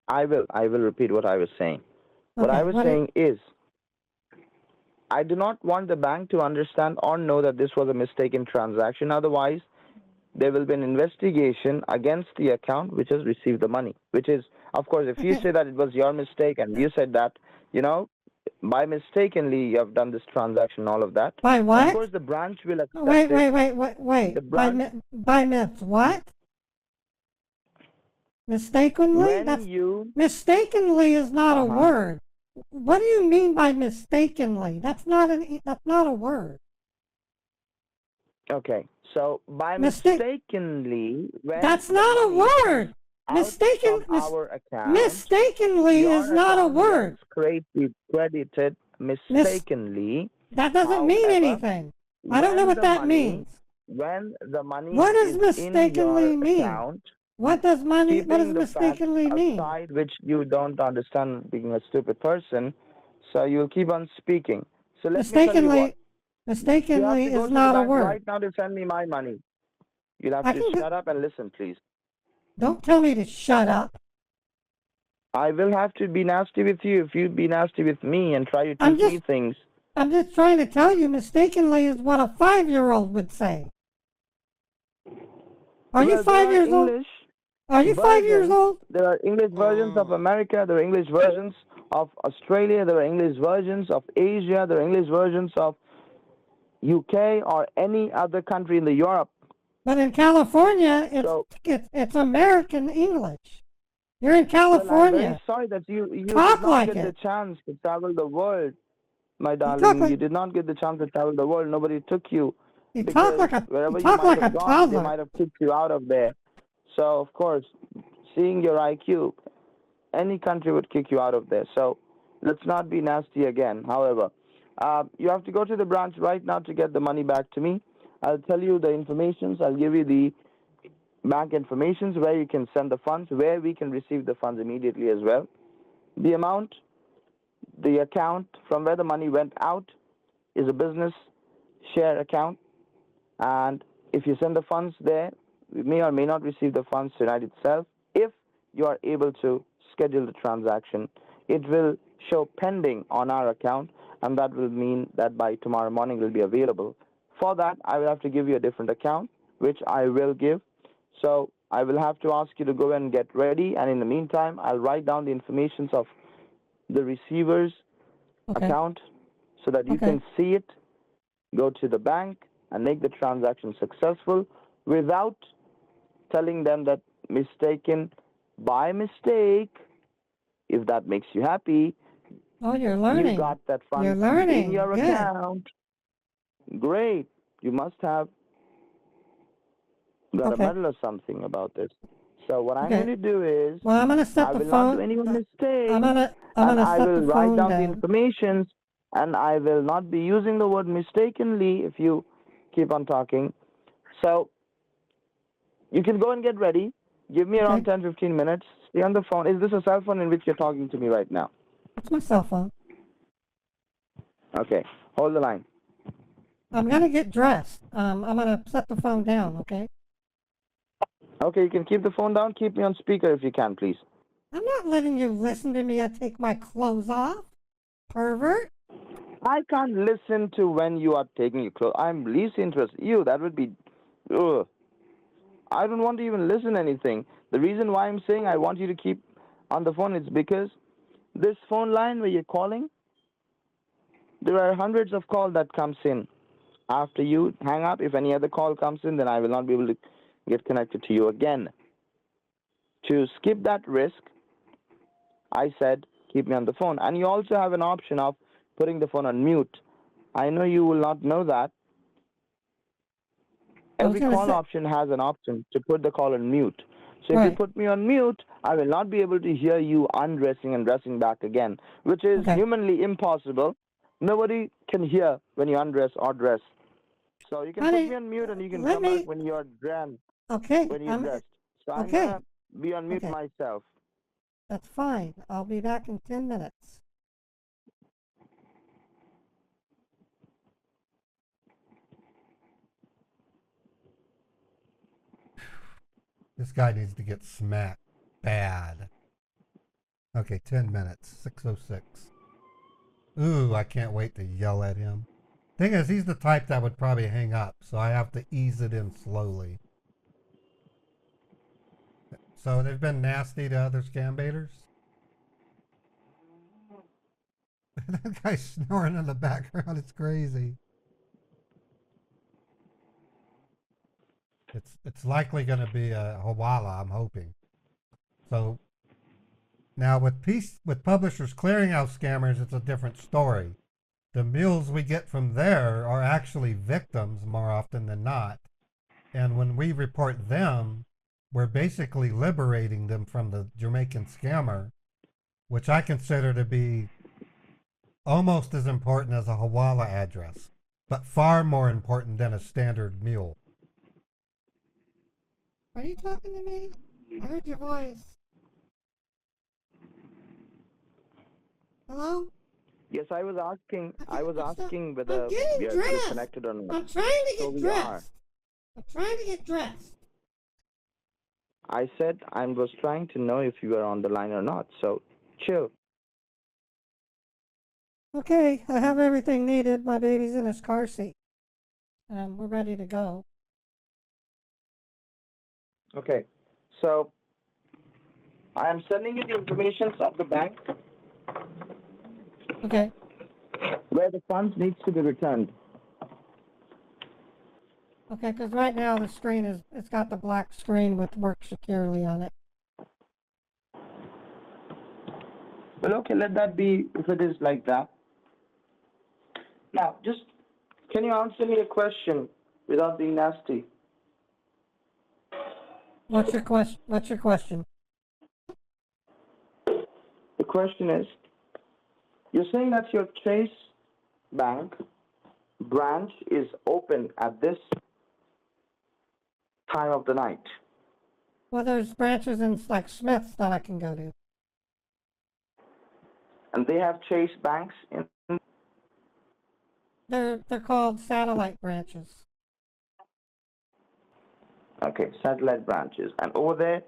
I will repeat what I was saying. What I Okay, was saying is, I do not want the bank to understand or know that this was a mistaken transaction. Otherwise, there will be an investigation against the account which has received the money. Which is, of course, if you okay. say that it was your mistake and you said that, you know, by mistakenly you have done this transaction, all of that, By of what? course the branch will accept Wait, it. wait, wait, wait, wait. The branch, By myth, what? Mistakenly? when That's you, mistakenly is not a uh-huh, word. What do you mean by mistakenly? That's not a word. okay, so by Mistake. mistakenly, when That's the not a money comes word. out from our account, Mistakenly is your not a account gets word. credited Mis- mistakenly. that doesn't mean However, anything. I don't know when what the that money means. when the money What does is in your mistakenly mean? account, What does keeping the fact mistakenly mean? aside, which you don't understand being a stupid person, so you'll keep on speaking. So let me tell you what. Mistakenly, You have mistakenly to go is to the not a bank word. right now to send me my money. You'll have I to can. shut up and listen, please. Don't tell me to shut up. I will have to be nasty with you if you be nasty with me and try to I'm teach me just things. I'm just trying to tell you mistakenly is what a 5-year-old would say. Are you Well, there five are years old? English Are you 5 years versions. old? There are English versions of America. There are English versions of Australia. There are English versions of Asia. There are English versions of UK or any other country in the Europe. But in California, So, it's American English. You're in well, I'm very California. sorry that you did Talk not like get the it. chance to travel the world, my You talk darling. You like did not get the chance to travel the world. Nobody took you because you wherever you talk might like a have gone, they toddler. might have kicked you out of there. So, of course, seeing your IQ, any country would kick you out of there. So let's not be nasty again. However, you have to go to the branch right now to get the money back to me. I'll tell you the informations. I'll give you the bank informations where you can send the funds, where we can receive the funds immediately as well. The amount, the account from where the money went out is a business share account. And if you send the funds there, we may or may not receive the funds tonight itself. If you are able to schedule the transaction, it will show pending on our account, and that will mean that by tomorrow morning it will be available. For that, I will have to give you a different account, which I will give. So I will have to ask you to go and get ready, and in the meantime, I'll write down the information of the receiver's Okay. account so that you Okay. can see it, go to the bank, and make the transaction successful. without telling them that mistaken by mistake. If that makes you happy, Oh, you're you learning. got that You're funds in learning. your Good. account. Great. You must have got a Okay. medal or something about this. So what I'm Okay. going to do is Well, I'm gonna set I the will not do phone. any I'm mistakes, I'm and gonna I set will the write phone down the down. informations, and I will not be using the word mistakenly if you keep on talking. So you can go and get ready. Give me around Okay. 10-15 minutes. Stay on the phone. Is this a cell phone in which you're talking to me right now? It's my cell phone. Okay. Hold the line. I'm gonna get dressed. I'm gonna set the phone down. Okay. Okay, you can keep the phone down. Keep me on speaker if you can, please. I'm not letting you listen to me. I take my clothes off. Pervert. I can't listen to when you are taking your clothes. I'm least interested. That would be. Ugh. I don't want to even listen anything. The reason why I'm saying I want you to keep on the phone is because this phone line where you're calling, there are hundreds of calls that comes in. After you hang up, if any other call comes in, then I will not be able to get connected to you again. To skip that risk, I said keep me on the phone. And you also have an option of putting the phone on mute. I know you will not know that. I was Every gonna call say. option has an option to put the call on mute. So if you Right. put me on mute, I will not be able to hear you undressing and dressing back again, which is Okay. humanly impossible. Nobody can hear when you undress or dress. So you can put Honey, me on mute and you can let come back me. when you're dressed, Okay. when you're dressed. So I'm Okay. gonna be on mute Okay. myself. That's fine. I'll be back in 10 minutes. This guy needs to get smacked bad. Okay, 10 minutes. 6:06. Ooh, I can't wait to yell at him. Thing is, he's the type that would probably hang up, so I have to ease it in slowly. So they've been nasty to other scam baiters. That guy's snoring in the background. It's crazy. It's likely going to be a Hawala, I'm hoping. So now with Publishers Clearinghouse scammers, it's a different story. The mules we get from there are actually victims more often than not. And when we report them, we're basically liberating them from the Jamaican scammer, which I consider to be almost as important as a Hawala address, but far more important than a standard mule. Are you talking to me? I heard your voice. Hello? Yes, I was asking. I was asking I'm whether we getting are dressed. connected or not. I'm trying to So get we are. dressed. I'm trying to get dressed. I said I was trying to know if you were on the line or not. So chill. Okay, I have everything needed. My baby's in his car seat. And we're ready to go. Okay. So I am sending you the information of the bank Okay. where the funds needs to be returned. Okay, because right now the screen it's got the black screen with work securely on it. Well, okay, let that be if it is like that. Now, just can you answer me a question without being nasty? What's your question? What's your question? The question is, you're saying that your Chase Bank branch is open at this time of the night. Well, there's branches in like Smith's that I can go to. And they have Chase banks in. They're called satellite branches. Okay, satellite branches. And over there,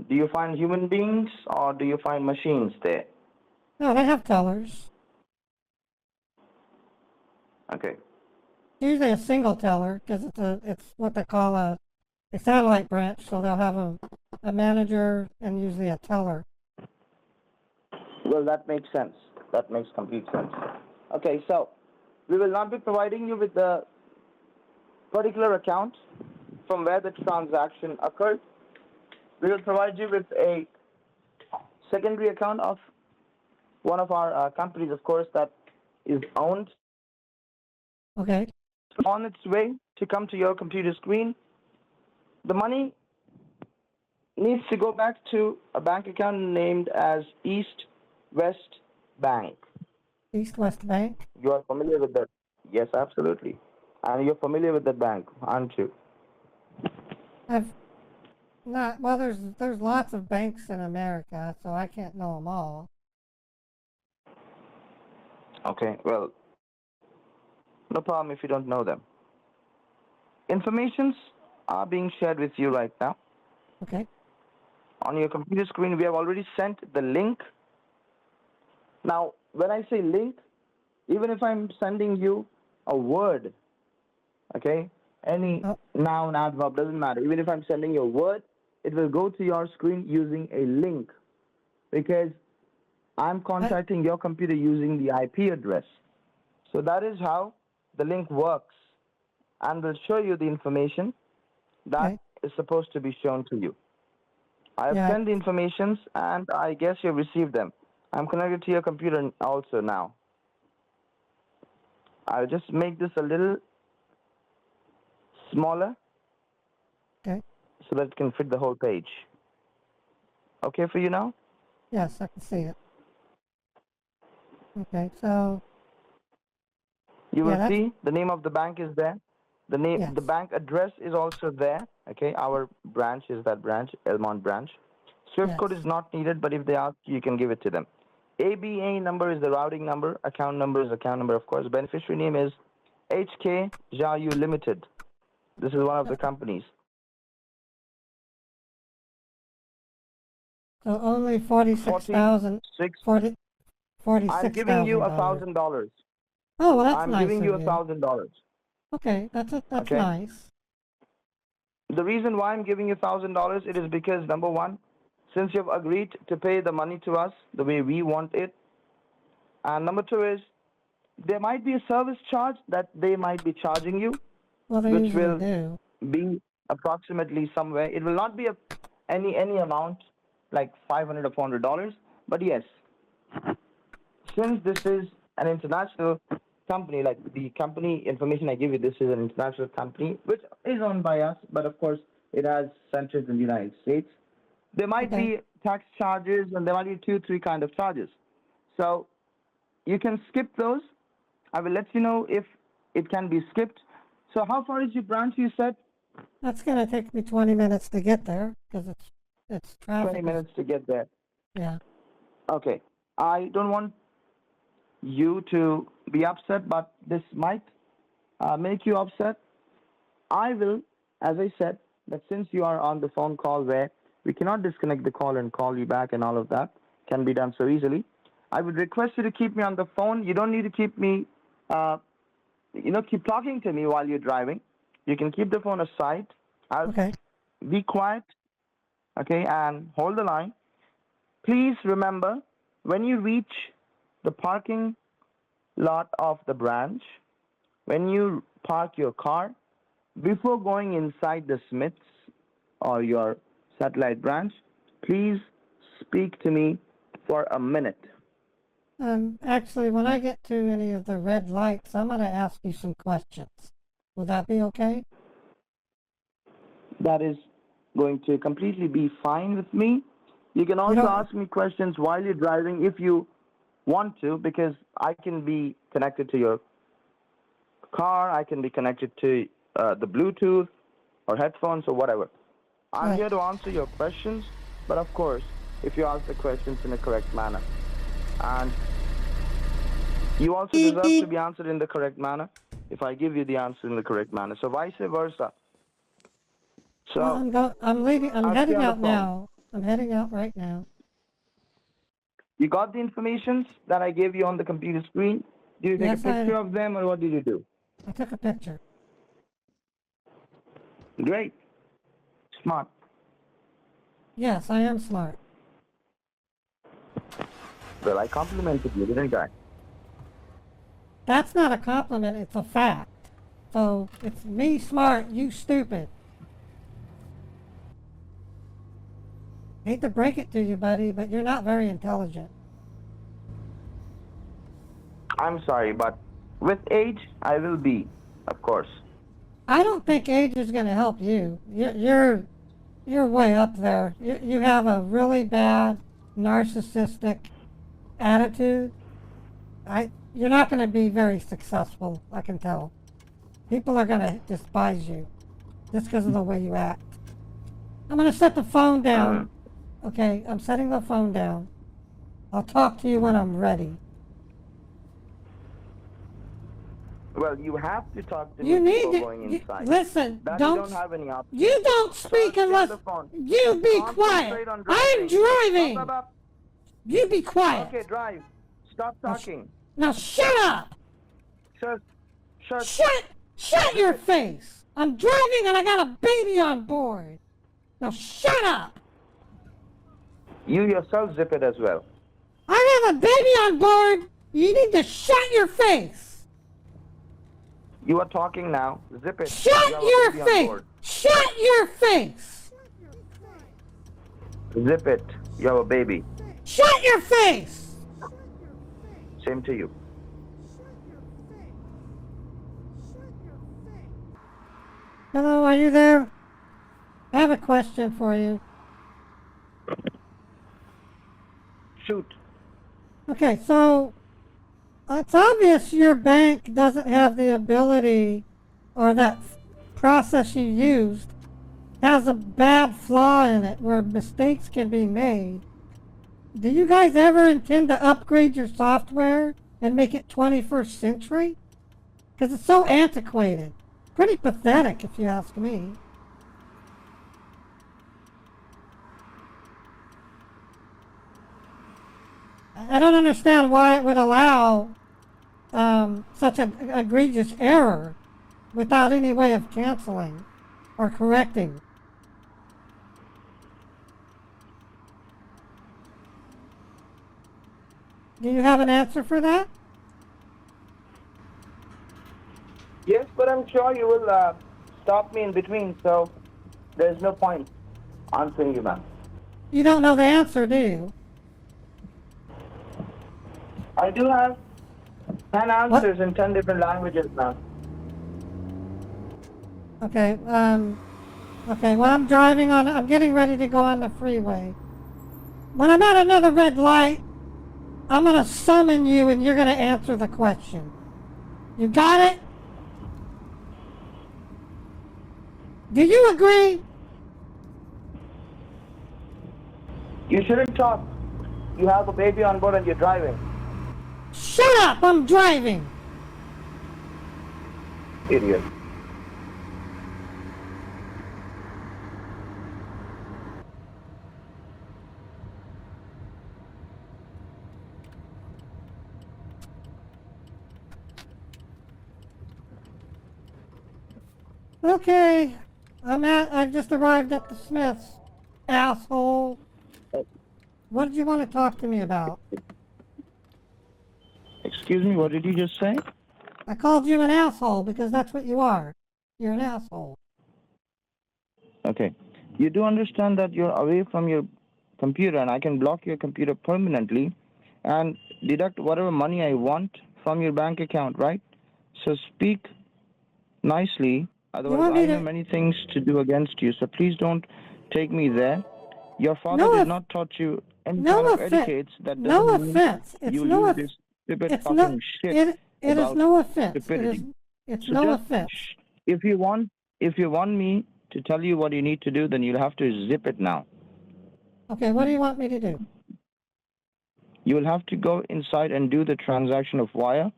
do you find human beings or do you find machines there? No, they have tellers. Okay. Usually a single teller because it's what they call a satellite branch. So they'll have a manager and usually a teller. Well, that makes sense. That makes complete sense. Okay, so we will not be providing you with the particular account from where the transaction occurred. We will provide you with a secondary account of one of our companies, of course, that is owned. Okay. On its way to come to your computer screen, the money needs to go back to a bank account named as East West Bank. East West Bank? You are familiar with that? Yes, absolutely. And you're familiar with that bank, aren't you? I've not, well, there's lots of banks in America, so I can't know them all. Okay, well, no problem if you don't know them. Informations are being shared with you right now. Okay. On your computer screen, we have already sent the link. Now, when I say link, even if I'm sending you a word, okay, any noun, adverb, doesn't matter. Even if I'm sending you a word, it will go to your screen using a link because I'm contacting your computer using the IP address. So that is how the link works, and will show you the information that is supposed to be shown to you. I have sent the informations, and I guess you've received them. I'm connected to your computer also now. I'll just make this a little smaller so that it can fit the whole page. Okay for you now? Yes, I can see it. Okay, so you will see the name of the bank is there. The name, the bank address is also there. Okay, our branch is that branch, Elmont branch. SWIFT code is not needed, but if they ask, you can give it to them. ABA number is the routing number. Account number is account number, of course. Beneficiary name is HK Jayu Limited. This is one of the companies. So only 46,000. 46,000. I'm giving you $1,000. Oh, well, that's I'm nice. I'm giving you $1,000. Okay, that's nice. The reason why I'm giving you $1,000 it is because number one, since you've agreed to pay the money to us the way we want it, and number two is there might be a service charge that they might be charging you, which will be approximately somewhere. It will not be any amount like $500 or $400, but yes, since this is an international company, like the company information I give you, this is an international company which is owned by us, but of course it has centers in the United States. There might be tax charges, and there might be 2-3 kind of charges. So you can skip those. I will let you know if it can be skipped. So how far is your branch, you said? That's going to take me 20 minutes to get there because it's traffic. 20 minutes to get there. Yeah. Okay. I don't want you to be upset, but this might make you upset. I will, as I said, that since you are on the phone call where we cannot disconnect the call and call you back and all of that can be done so easily, I would request you to keep me on the phone. You don't need to keep me, keep talking to me while you're driving. You can keep the phone aside. Be quiet, okay, and hold the line. Please remember, when you reach the parking lot of the branch, when you park your car, before going inside the Smiths or your satellite branch, please speak to me for a minute. Actually, when I get to any of the red lights, I'm going to ask you some questions. Will that be okay? That is going to completely be fine with me. You can also ask me questions while you're driving if you want to, because I can be connected to your car, I can be connected to the Bluetooth or headphones or whatever. I'm here to answer your questions, but of course, if you ask the questions in a correct manner. And you also deserve to be answered in the correct manner if I give you the answer in the correct manner. So vice versa. So I'm leaving. I'm heading out now. I'm heading out right now. You got the information that I gave you on the computer screen? Did you take a picture of them, or what did you do? I took a picture. Great. Smart. Yes, I am smart. Well, I complimented you, didn't I? That's not a compliment, it's a fact. So, it's me smart, you stupid. Hate to break it to you, buddy, but you're not very intelligent. I'm sorry, but with age, I will be, of course. I don't think age is going to help you. You're way up there. You have a really bad narcissistic attitude. You're not going to be very successful, I can tell. People are going to despise you just because of the way you act. I'm going to set the phone down. Okay, I'm setting the phone down. I'll talk to you when I'm ready. Well, you have to talk to You me need before going to inside. listen. That Don't. you don't have any option. You don't speak Stay on unless the phone. you be Concentrate quiet. on I'm driving. Up, up, up. You be quiet. Okay, drive. Stop talking. Now shut up. Shut. Shut your face. I'm driving and I got a baby on board. Now shut up. You yourself zip it as well. I have a baby on board. You need to shut your face. You are talking now. Zip it. Shut You have a your baby on face. board. Shut your face. Zip it. You have a baby. Shut your face. Same to you. Hello, are you there? I have a question for you. Shoot. Okay, so it's obvious your bank doesn't have the ability, or that process you used has a bad flaw in it where mistakes can be made. Do you guys ever intend to upgrade your software and make it 21st century? Because it's so antiquated. Pretty pathetic, if you ask me. I don't understand why it would allow such an egregious error without any way of canceling or correcting. Do you have an answer for that? Yes, but I'm sure you will stop me in between, so there's no point answering you, ma'am. You don't know the answer, do you? I do have 10 answers in 10 different languages, ma'am. Okay, okay, when I'm driving I'm getting ready to go on the freeway. When I'm at another red light, I'm gonna summon you and you're gonna answer the question. You got it? Do you agree? You shouldn't talk. You have a baby on board and you're driving. Shut up, I'm driving. Idiot. Okay, I just arrived at the Smiths, asshole. What did you want to talk to me about? Excuse me, what did you just say? I called you an asshole because that's what you are. You're an asshole. Okay. You do understand that you're away from your computer and I can block your computer permanently and deduct whatever money I want from your bank account, right? So speak nicely. Otherwise, I have many things to do against you. So please don't take me there. Your father did not taught you any kind of etiquette that doesn't mean It's you no use offense. this stupid It's fucking no. shit It is about no offense. stupidity. It's So no just offense. if you want me to tell you what you need to do, then you'll have to zip it now. Okay, what do you want me to do? You will have to go inside and do the transaction of wire.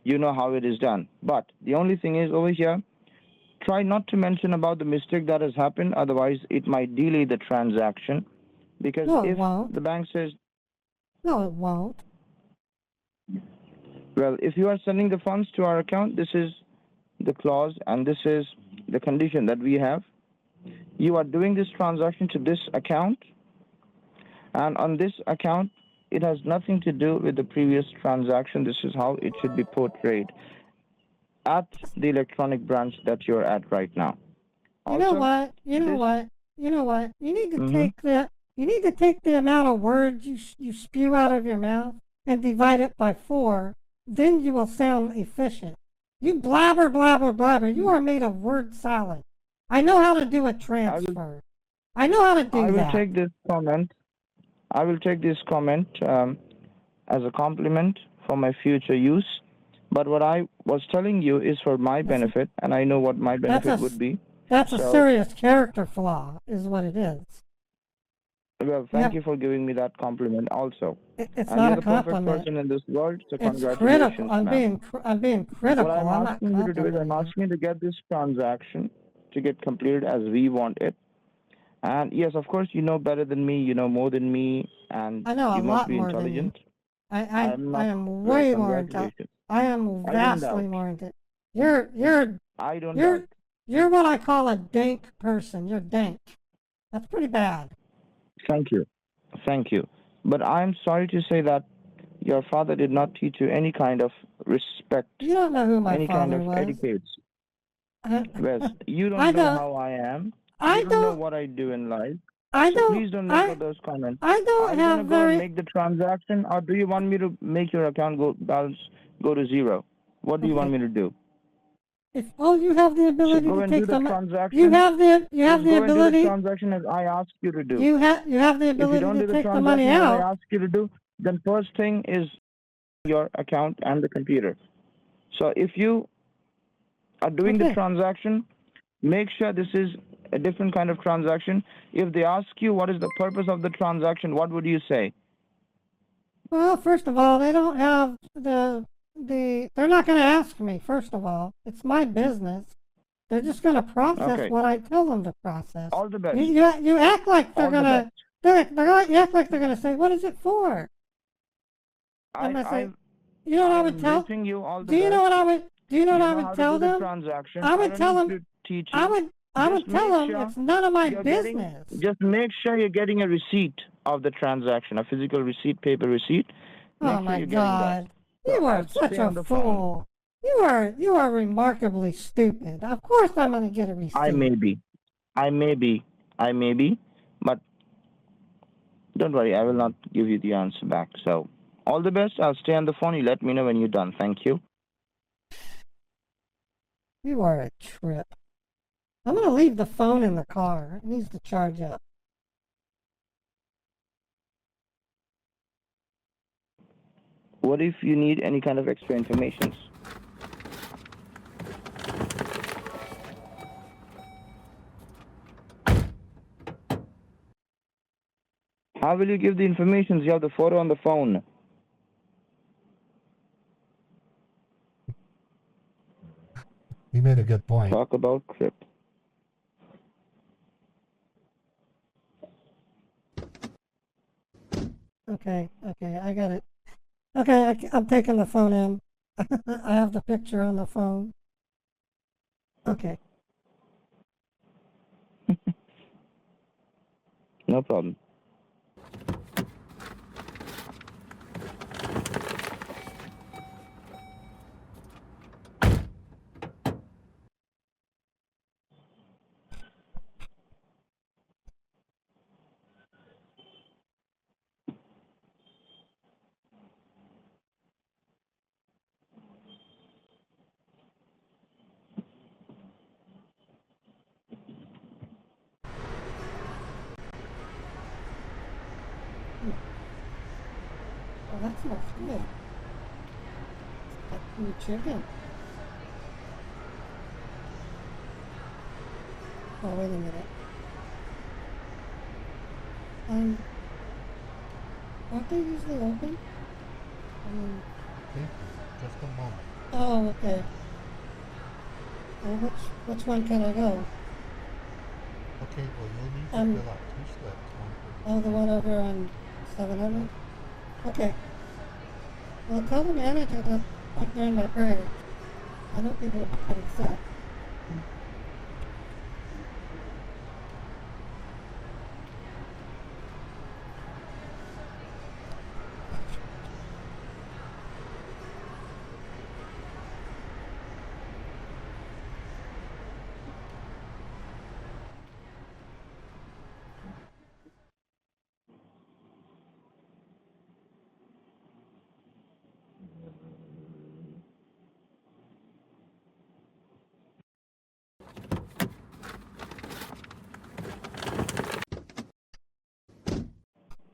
You know how it is done. But the only thing is over here, try not to mention about the mistake that has happened. Otherwise, it might delay the transaction. Because No, it if won't. the bank says, No, it won't. well, if you are sending the funds to our account, this is the clause and this is the condition that we have. You are doing this transaction to this account, and on this account, it has nothing to do with the previous transaction. This is how it should be portrayed at the electronic branch that you're at right now. You know what? You need to take that. You need to take the amount of words you spew out of your mouth and divide it by 4. Then you will sound efficient. You blabber, blabber, blabber. You are made of word salad. I know how to do a I will transfer. I know how to do I will that. take this comment. I will take this comment as a compliment for my future use. But what I was telling you is for my benefit, and I know what my benefit would be. That's a So, serious character flaw, is what it is. well, thank you for giving me that compliment also. It's And not you're a the perfect compliment. person in this world, so It's critical. congratulations, ma'am. I'm being critical. What I'm I'm not asking you to do is I'm complimenting you. asking you to get this transaction to get completed as we want it. And yes, of course, you know better than me, you know more than me, and I know a you must lot be more than you. intelligent. I I'm I not. am Well, way more intelligent. congratulations. I am I don't doubt. vastly more intelligent. You're I don't you're doubt. you're what I call a dank person. You're dank. That's pretty bad. Thank you. Thank you. But I'm sorry to say that your father did not teach you any kind of respect, You don't know who my any kind father of was. etiquette. Well, you I don't know don't. how I am. I You don't know don't. what I do in life. I So don't. please don't make all those comments. I don't Are you gonna have go and very. make the transaction, or do you want me to make your account balance go to zero? What do you want Okay. me to do? If you have the So ability go to and do take the the transaction. you have Just the go and do the ability. transaction as I asked you to do. You have the If you ability don't to do the take the money transaction as I out. asked you to do, then first thing is your account and the computer. So if you are doing the Okay. transaction, make sure this is a different kind of transaction. If they ask you what is the purpose of the transaction, what would you say? Well, first of all, they don't have they're not going to ask me. First of all, it's my business. They're just going to process Okay. what I tell them to process. All the best. You act like they're All the gonna best. you act like they're gonna say, what is it for? I'm gonna say, you know what I would tell? wishing you all the Do you best. know what I would? Do you know what I how would to tell do the them? transaction. I would don't tell need them. to teach I you. would Just tell make them sure it's none of my you're business. just make sure you're getting a receipt of the transaction, a physical receipt, paper receipt. Make Oh sure my you're getting God! that. So You are I'll such stay a on the phone. fool. You are remarkably stupid. Of course I'm gonna get a receipt. I may be, but don't worry, I will not give you the answer back. So all the best. I'll stay on the phone. You let me know when you're done. Thank you. You are a trip. I'm gonna leave the phone in the car. It needs to charge up. What if you need any kind of extra information? How will you give the information? You have the photo on the phone. You made a good point. Talk about crip. Okay, I got it. Okay, I'm taking the phone in. I have the picture on the phone. Okay. No problem. Oh, that smells good. Like new chicken. Oh, wait a minute. Aren't they usually open? I mean, Just a moment. oh, okay. Well, which one can I go? Okay, well, you'll need to fill out 2 slips. One for Oh, the one over on 700? Okay. Well, tell the manager to put me in my prayers. I don't think it'll get upset.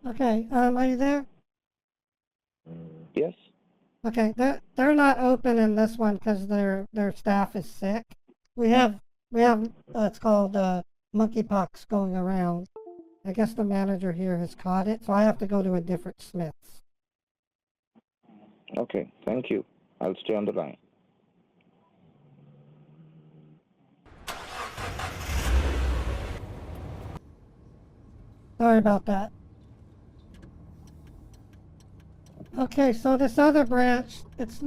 Okay, are you there? Yes? Okay, they're not open in this one because their staff is sick. We have it's called monkeypox going around. I guess the manager here has caught it, so I have to go to a different Smith's. Okay, thank you. I'll stay on the line. Sorry about that. Okay, so this other branch, it's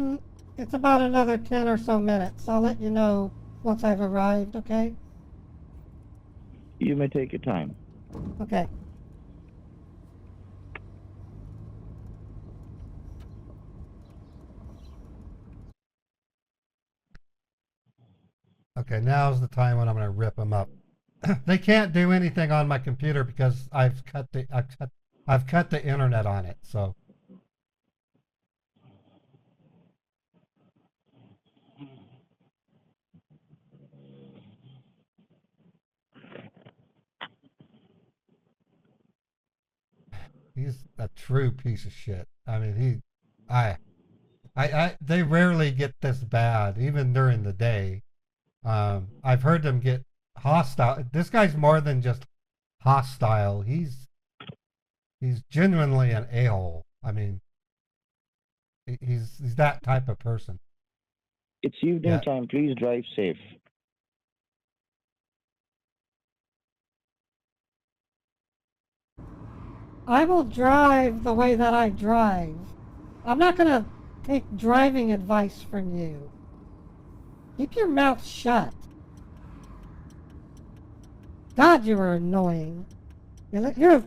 about another 10 or so minutes. I'll let you know once I've arrived, okay? You may take your time. Okay. Okay, now's the time when I'm going to rip them up. They can't do anything on my computer because I've cut the internet on it. So he's a true piece of shit. I mean, they rarely get this bad, even during the day. I've heard them get hostile. This guy's more than just hostile. He's genuinely an a-hole. I mean, he's that type of person. It's evening Yeah. time. Please drive safe. I will drive the way that I drive. I'm not going to take driving advice from you. Keep your mouth shut. God, you are annoying. You're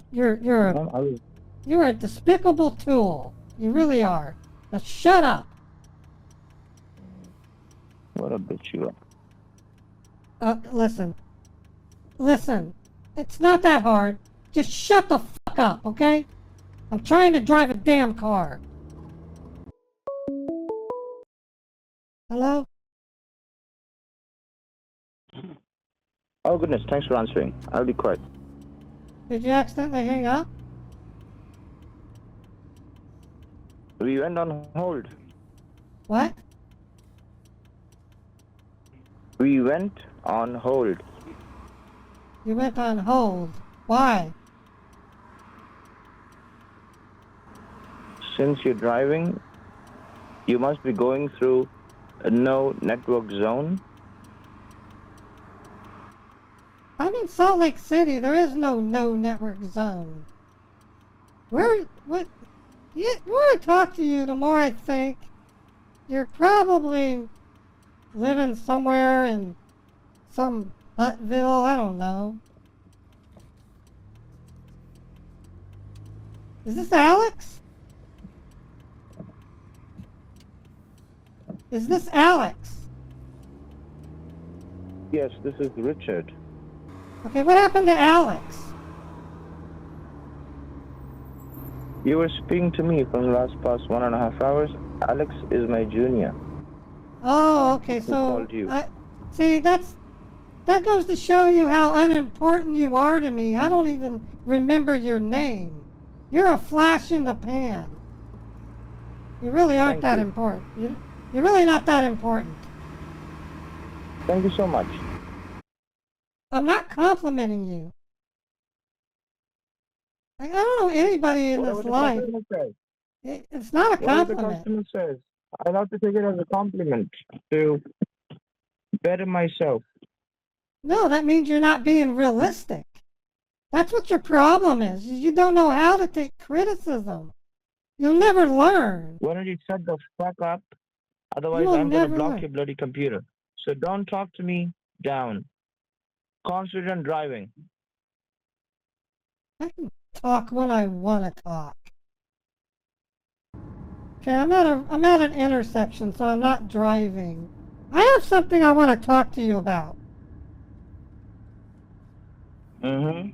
a despicable tool. You really are. Now shut up. What a bitch you are. Listen. It's not that hard. Just shut the fuck up, okay? I'm trying to drive a damn car. Hello? Oh, goodness. Thanks for answering. I'll be quiet. Did you accidentally hang up? We went on hold. What? We went on hold. You went on hold. Why? Since you're driving, you must be going through a no network zone. I'm in Salt Lake City. There is no network zone. The more I talk to you, the more I think you're probably living somewhere in some Buttville. I don't know. Is this Alex? Is this Alex? Yes, this is Richard. Okay, what happened to Alex? You were speaking to me for the last past 1.5 hours. Alex is my junior. Oh, okay, so called you? See, that goes to show you how unimportant you are to me. I don't even remember your name. You're a flash in the pan. You really aren't Thank that you. important. You're really not that important. Thank you so much. I'm not complimenting you. I don't know anybody in Whatever this the life. customer says. It's not a Whatever the compliment. customer says. I have to take it as a compliment to better myself. No, that means you're not being realistic. That's what your problem is. You don't know how to take criticism. You'll never learn. Why don't you shut the fuck up? Otherwise, You'll I'm going to never block learn. your bloody computer. So don't talk to me down. Concentrate on driving. I can talk when I want to talk. Okay, I'm at an intersection, so I'm not driving. I have something I want to talk to you about. Mm-hmm.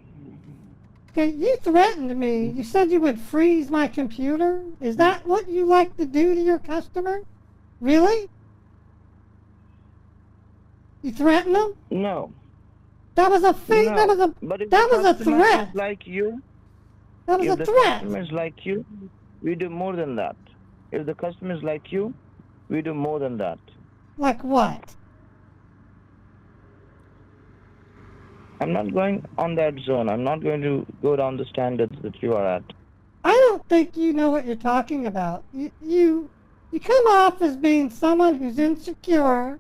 Okay, you threatened me. You said you would freeze my computer. Is that what you like to do to your customer? Really? You threatened them? No. That was a fake. No. That was a But if that the was a customer threat. is like you, That was If a the threat. customers like you, we do more than that. If the customers like you, we do more than that. Like what? I'm not going on that zone. I'm not going to go down the standards that you are at. I don't think you know what you're talking about. You come off as being someone who's insecure.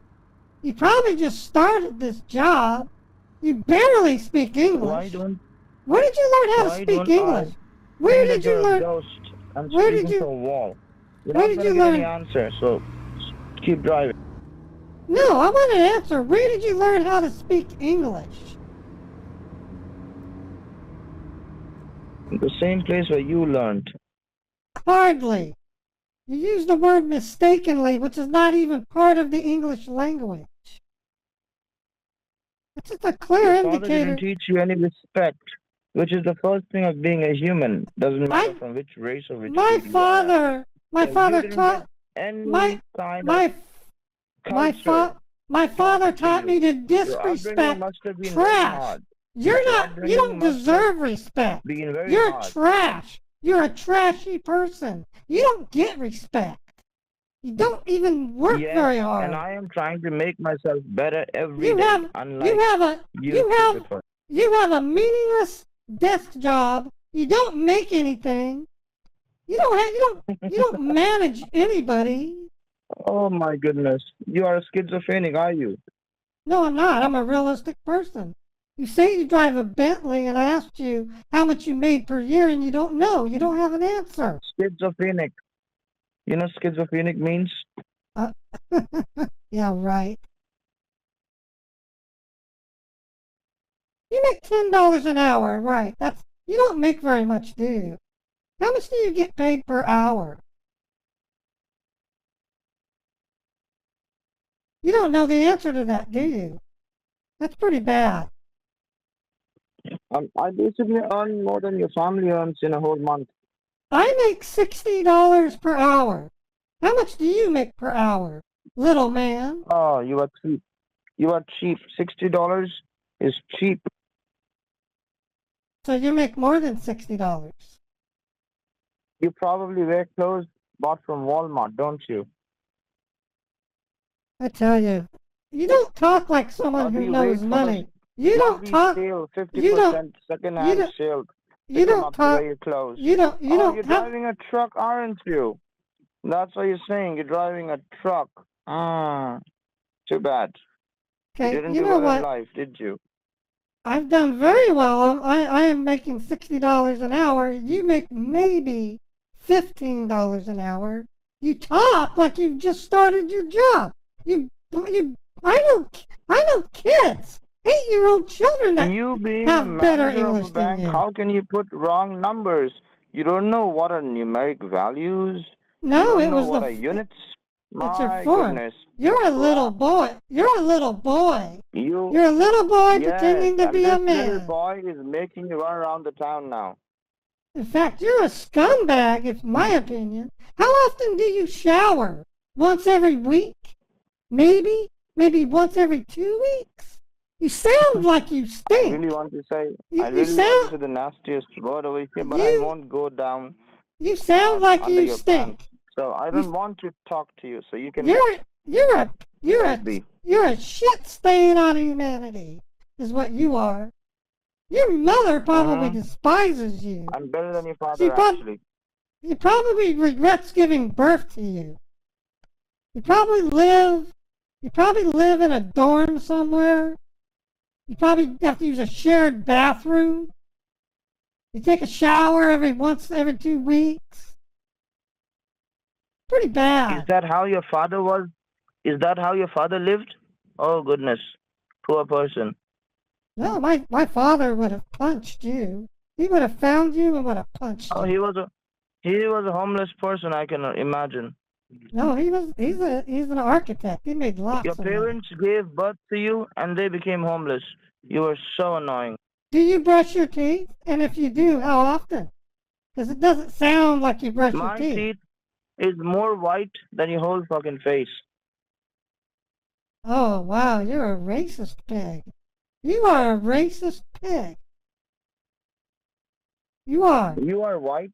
You probably just started this job. You barely speak Why English. don't Where did you learn how to why speak don't I English? Where think that did you you're a learn? ghost and Where did speaking to you? a wall? You're Where not did gonna you get any learn? answer, so keep driving. No, I want an answer. Where did you learn how to speak English? The same place where you learned. Hardly. You use the word mistakenly, which is not even part of the English language. It's just a clear Your father didn't indicator. teach you any respect, which is the first thing of being a human. Doesn't matter I, from which race or which my creed you are at. father, my So you father didn't get taught any my kind of my my culture fa- my taught father to taught me you. to Your upbringing disrespect must have been very trash. hard. You're Your not. You upbringing don't must have deserve respect. been very You're hard. trash. You're a trashy person. You don't get respect. You don't even work Yes, very and hard. I am trying to make myself better every You day, have you unlike have a you you have stupid person. you have a meaningless desk job. You don't make anything. You don't manage anybody. Oh my goodness. You are schizophrenic, are you? No, I'm not. I'm a realistic person. You say you drive a Bentley, and I asked you how much you made per year, and you don't know. You don't have an answer. Schizophrenic. You know schizophrenic means? Uh, yeah, right. You make $10 an hour, right? You don't make very much, do you? How much do you get paid per hour? You don't know the answer to that, do you? That's pretty bad. I basically earn more than your family earns in a whole month. I make $60 per hour. How much do you make per hour, little man? Oh, you are cheap. You are cheap. $60 is cheap. So you make more than $60. You probably wear clothes bought from Walmart, don't you? I tell you, you don't talk like Or someone do who you wait knows for the money. You don't Monthly talk. sale, You don't. 50% You second-hand don't. sale to You come don't up to wear talk. your clothes. You don't. You Oh, you're don't have. driving a truck, aren't you? That's what you're saying. You're driving a truck. Ah, too bad. You Okay. didn't You do know well in what? life, did you? I've done very well. I am making $60 an hour. You make maybe $15 an hour. You talk like you've just started your job. You. I know kids, 8-year-old children that You being a have better manager of a English than bank, you. how can you put wrong numbers? You don't know what are numeric values. You No, don't it know was what are units. it's your My form. goodness, You're a little crap. boy. You're a little boy. You, You're a little boy yes, pretending to and be a this little man. boy is making you run around the town now. In fact, you're a scumbag, in my opinion. How often do you shower? Once every week? Maybe? Maybe once every 2 weeks? You sound like you I really stink. want to say, You, I you really want to sound say the nastiest word over here, but I you won't go down you sound like under you your pants. stink. So I You, don't want to talk to you. So you can you're you're a you're let a it be. you're a shit stain on humanity, is what you are. Your mother probably Mm-hmm. despises you. I'm better than your She, father, prob- actually. she probably regrets giving birth to you. You probably live you probably live in a dorm somewhere. You probably have to use a shared bathroom. You take a shower every 2 weeks. Pretty Is bad. that how your father was? Is that how your father lived? Oh goodness, poor person. No, my father would have punched you. He would have found you and would have punched Oh, you. he was a homeless person. I can imagine. No, he's an architect. He made Your lots of money. parents gave birth to you, and they became homeless. You were so annoying. Do you brush your teeth? And if you do, how often? Because it doesn't sound like you brush your My teeth. teeth is more white than your whole fucking face. Oh, wow, you're a racist pig. You are a racist pig. You are. You are white.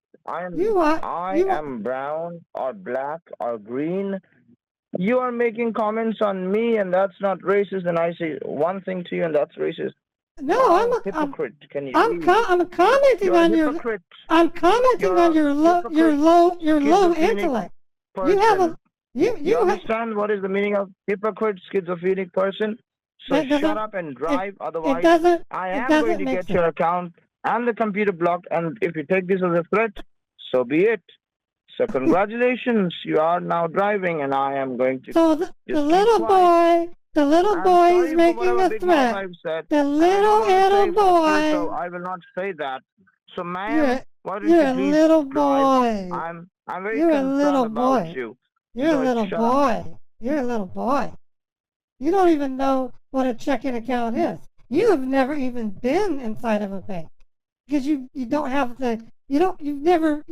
You are. I You are. am brown or black or green. You are making comments on me, and that's not racist. And I say one thing to you, and that's racist. No, Wow, hypocrite. Can you I'm see? commenting You're a on your. hypocrite. I'm commenting You're on a your hypocrite, low schizophrenic intellect. You have a person. you You have understand what is the meaning of hypocrite, schizophrenic person? So that doesn't shut up and drive. it Otherwise, doesn't I it am going doesn't to make get sense. your account and the computer blocked. And if you take this as a threat, so be it. So congratulations, you are now driving, and I am going to So the just keep little quiet. boy, the little I'm boy sorry is for making whatever a big mouth threat. I've said. The And I don't little want to say fuck you, so boy. I will not say that. So, You're ma'am, why don't you're you a please little drive? boy. I'm very You're a concerned little about boy. you. You're a So little shut up. boy. You're a little boy. You don't even know what a checking account is. You have never even been inside of a bank because you don't have the you've never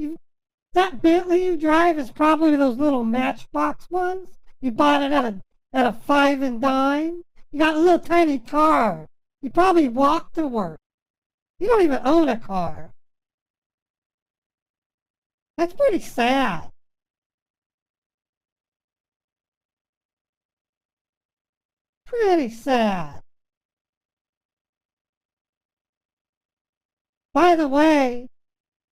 that Bentley you drive is probably those little Matchbox ones. You bought it at a five and dime. You got a little tiny car. You probably walk to work. You don't even own a car. That's pretty sad. Pretty sad. By the way,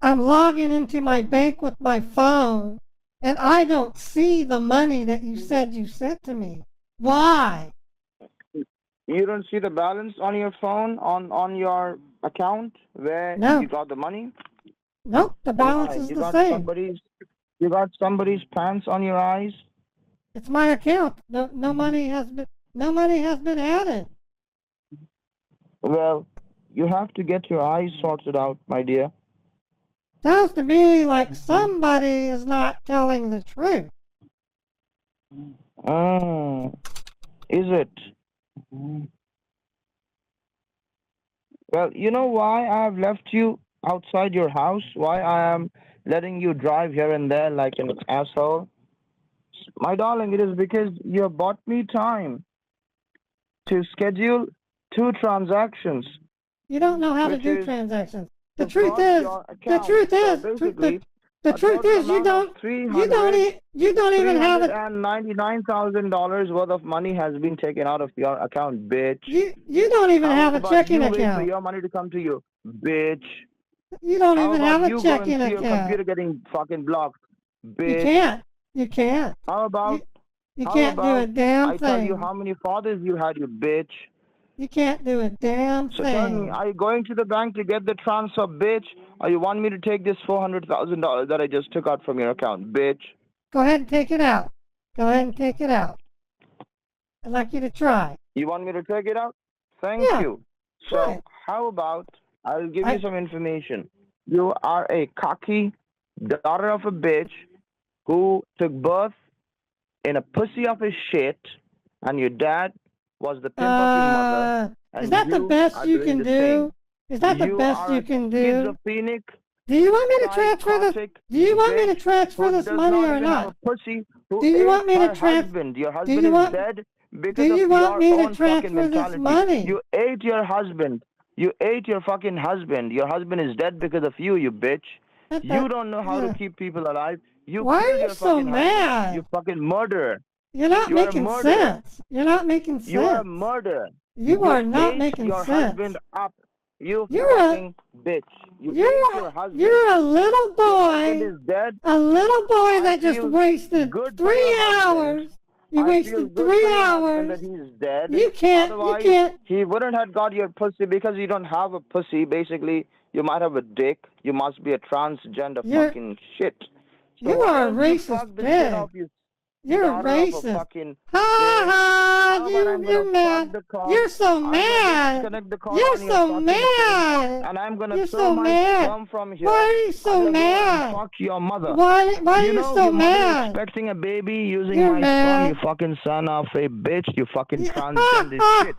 I'm logging into my bank with my phone and I don't see the money that you said you sent to me. Why? You don't see the balance on your phone, on your account where No. you got the money? Nope, the balance Why? is the same. You got somebody's pants on your eyes? It's my account. No money has been added. Well, you have to get your eyes sorted out, my dear. Sounds to me like somebody is not telling the truth. Is it? Well, you know why I have left you outside your house? Why I am letting you drive here and there like an asshole? My darling, it is because you have bought me time to schedule 2 transactions, You don't know how to which do is transactions. The to truth block is, your the account. truth So is, basically, the a truth total is, amount of you don't even have it. $399,000 worth of money has been taken out of your account, bitch. You don't even How have a about checking you wait for account. your money to come to you, bitch? You don't How even about have a you go and checking see your computer account. getting fucking blocked, You bitch? can't. You can't. How about You how can't do a about damn I tell you thing. how many fathers you had, you bitch? You can't do a damn So tell me, thing. are you going to the bank to get the transfer, bitch? Or you want me to take this $400,000 that I just took out from your account, bitch? Go ahead and take it out. Go ahead and take it out. I'd like you to try. You want me to take it out? Thank Yeah, you. try So it. how about I'll give I- you some information. You are a cocky daughter of a bitch who took birth in a pussy of a shit, and your dad was the pimp of your mother, Is and that the you best are you doing can the do? same. Is that the You best are you a can do? schizophrenic, Do you want me to transfer this? psychotic Do you want me to bitch transfer who this does money not or even have not? a pussy, who Do you ate want me to her trans? husband. Your Do husband you is want? dead Do because of you want your me to own fucking transfer this mentality. money? You ate your husband. You ate your fucking husband. Your husband is dead because of you, you bitch. You don't know how to keep people alive. You Why are killed you your so fucking husband. mad? You fucking murderer. You're not You are a making murderer. sense. You're not making You are a sense. murderer. You are not ate making your sense. husband up. You You're a fucking bitch. You ate your husband. you're a little Your husband boy. is dead. A little boy I that just feel wasted good for 3 your husband. hours. You I feel wasted good 3 for your husband hours. that he's dead. You can't. Otherwise, he wouldn't have got your pussy because you don't have a pussy. Basically, you might have a dick. You must be a transgender fucking shit. So You why are a don't you racist fuck the shit pig. off you You're a daughter of a racist. fucking Ha bitch? ha! How about I'm You're gonna mad. fuck the call? You're so I'm gonna mad. disconnect the call You're on your so fucking mad. face, and I'm gonna You're throw so my mad. sperm from here. Why are you I'm so gonna go and mad? fuck your mother. Why are You you know, so your mother is mad? expecting a baby using You're my sperm, mad. you fucking son of a bitch, you fucking transgender shit.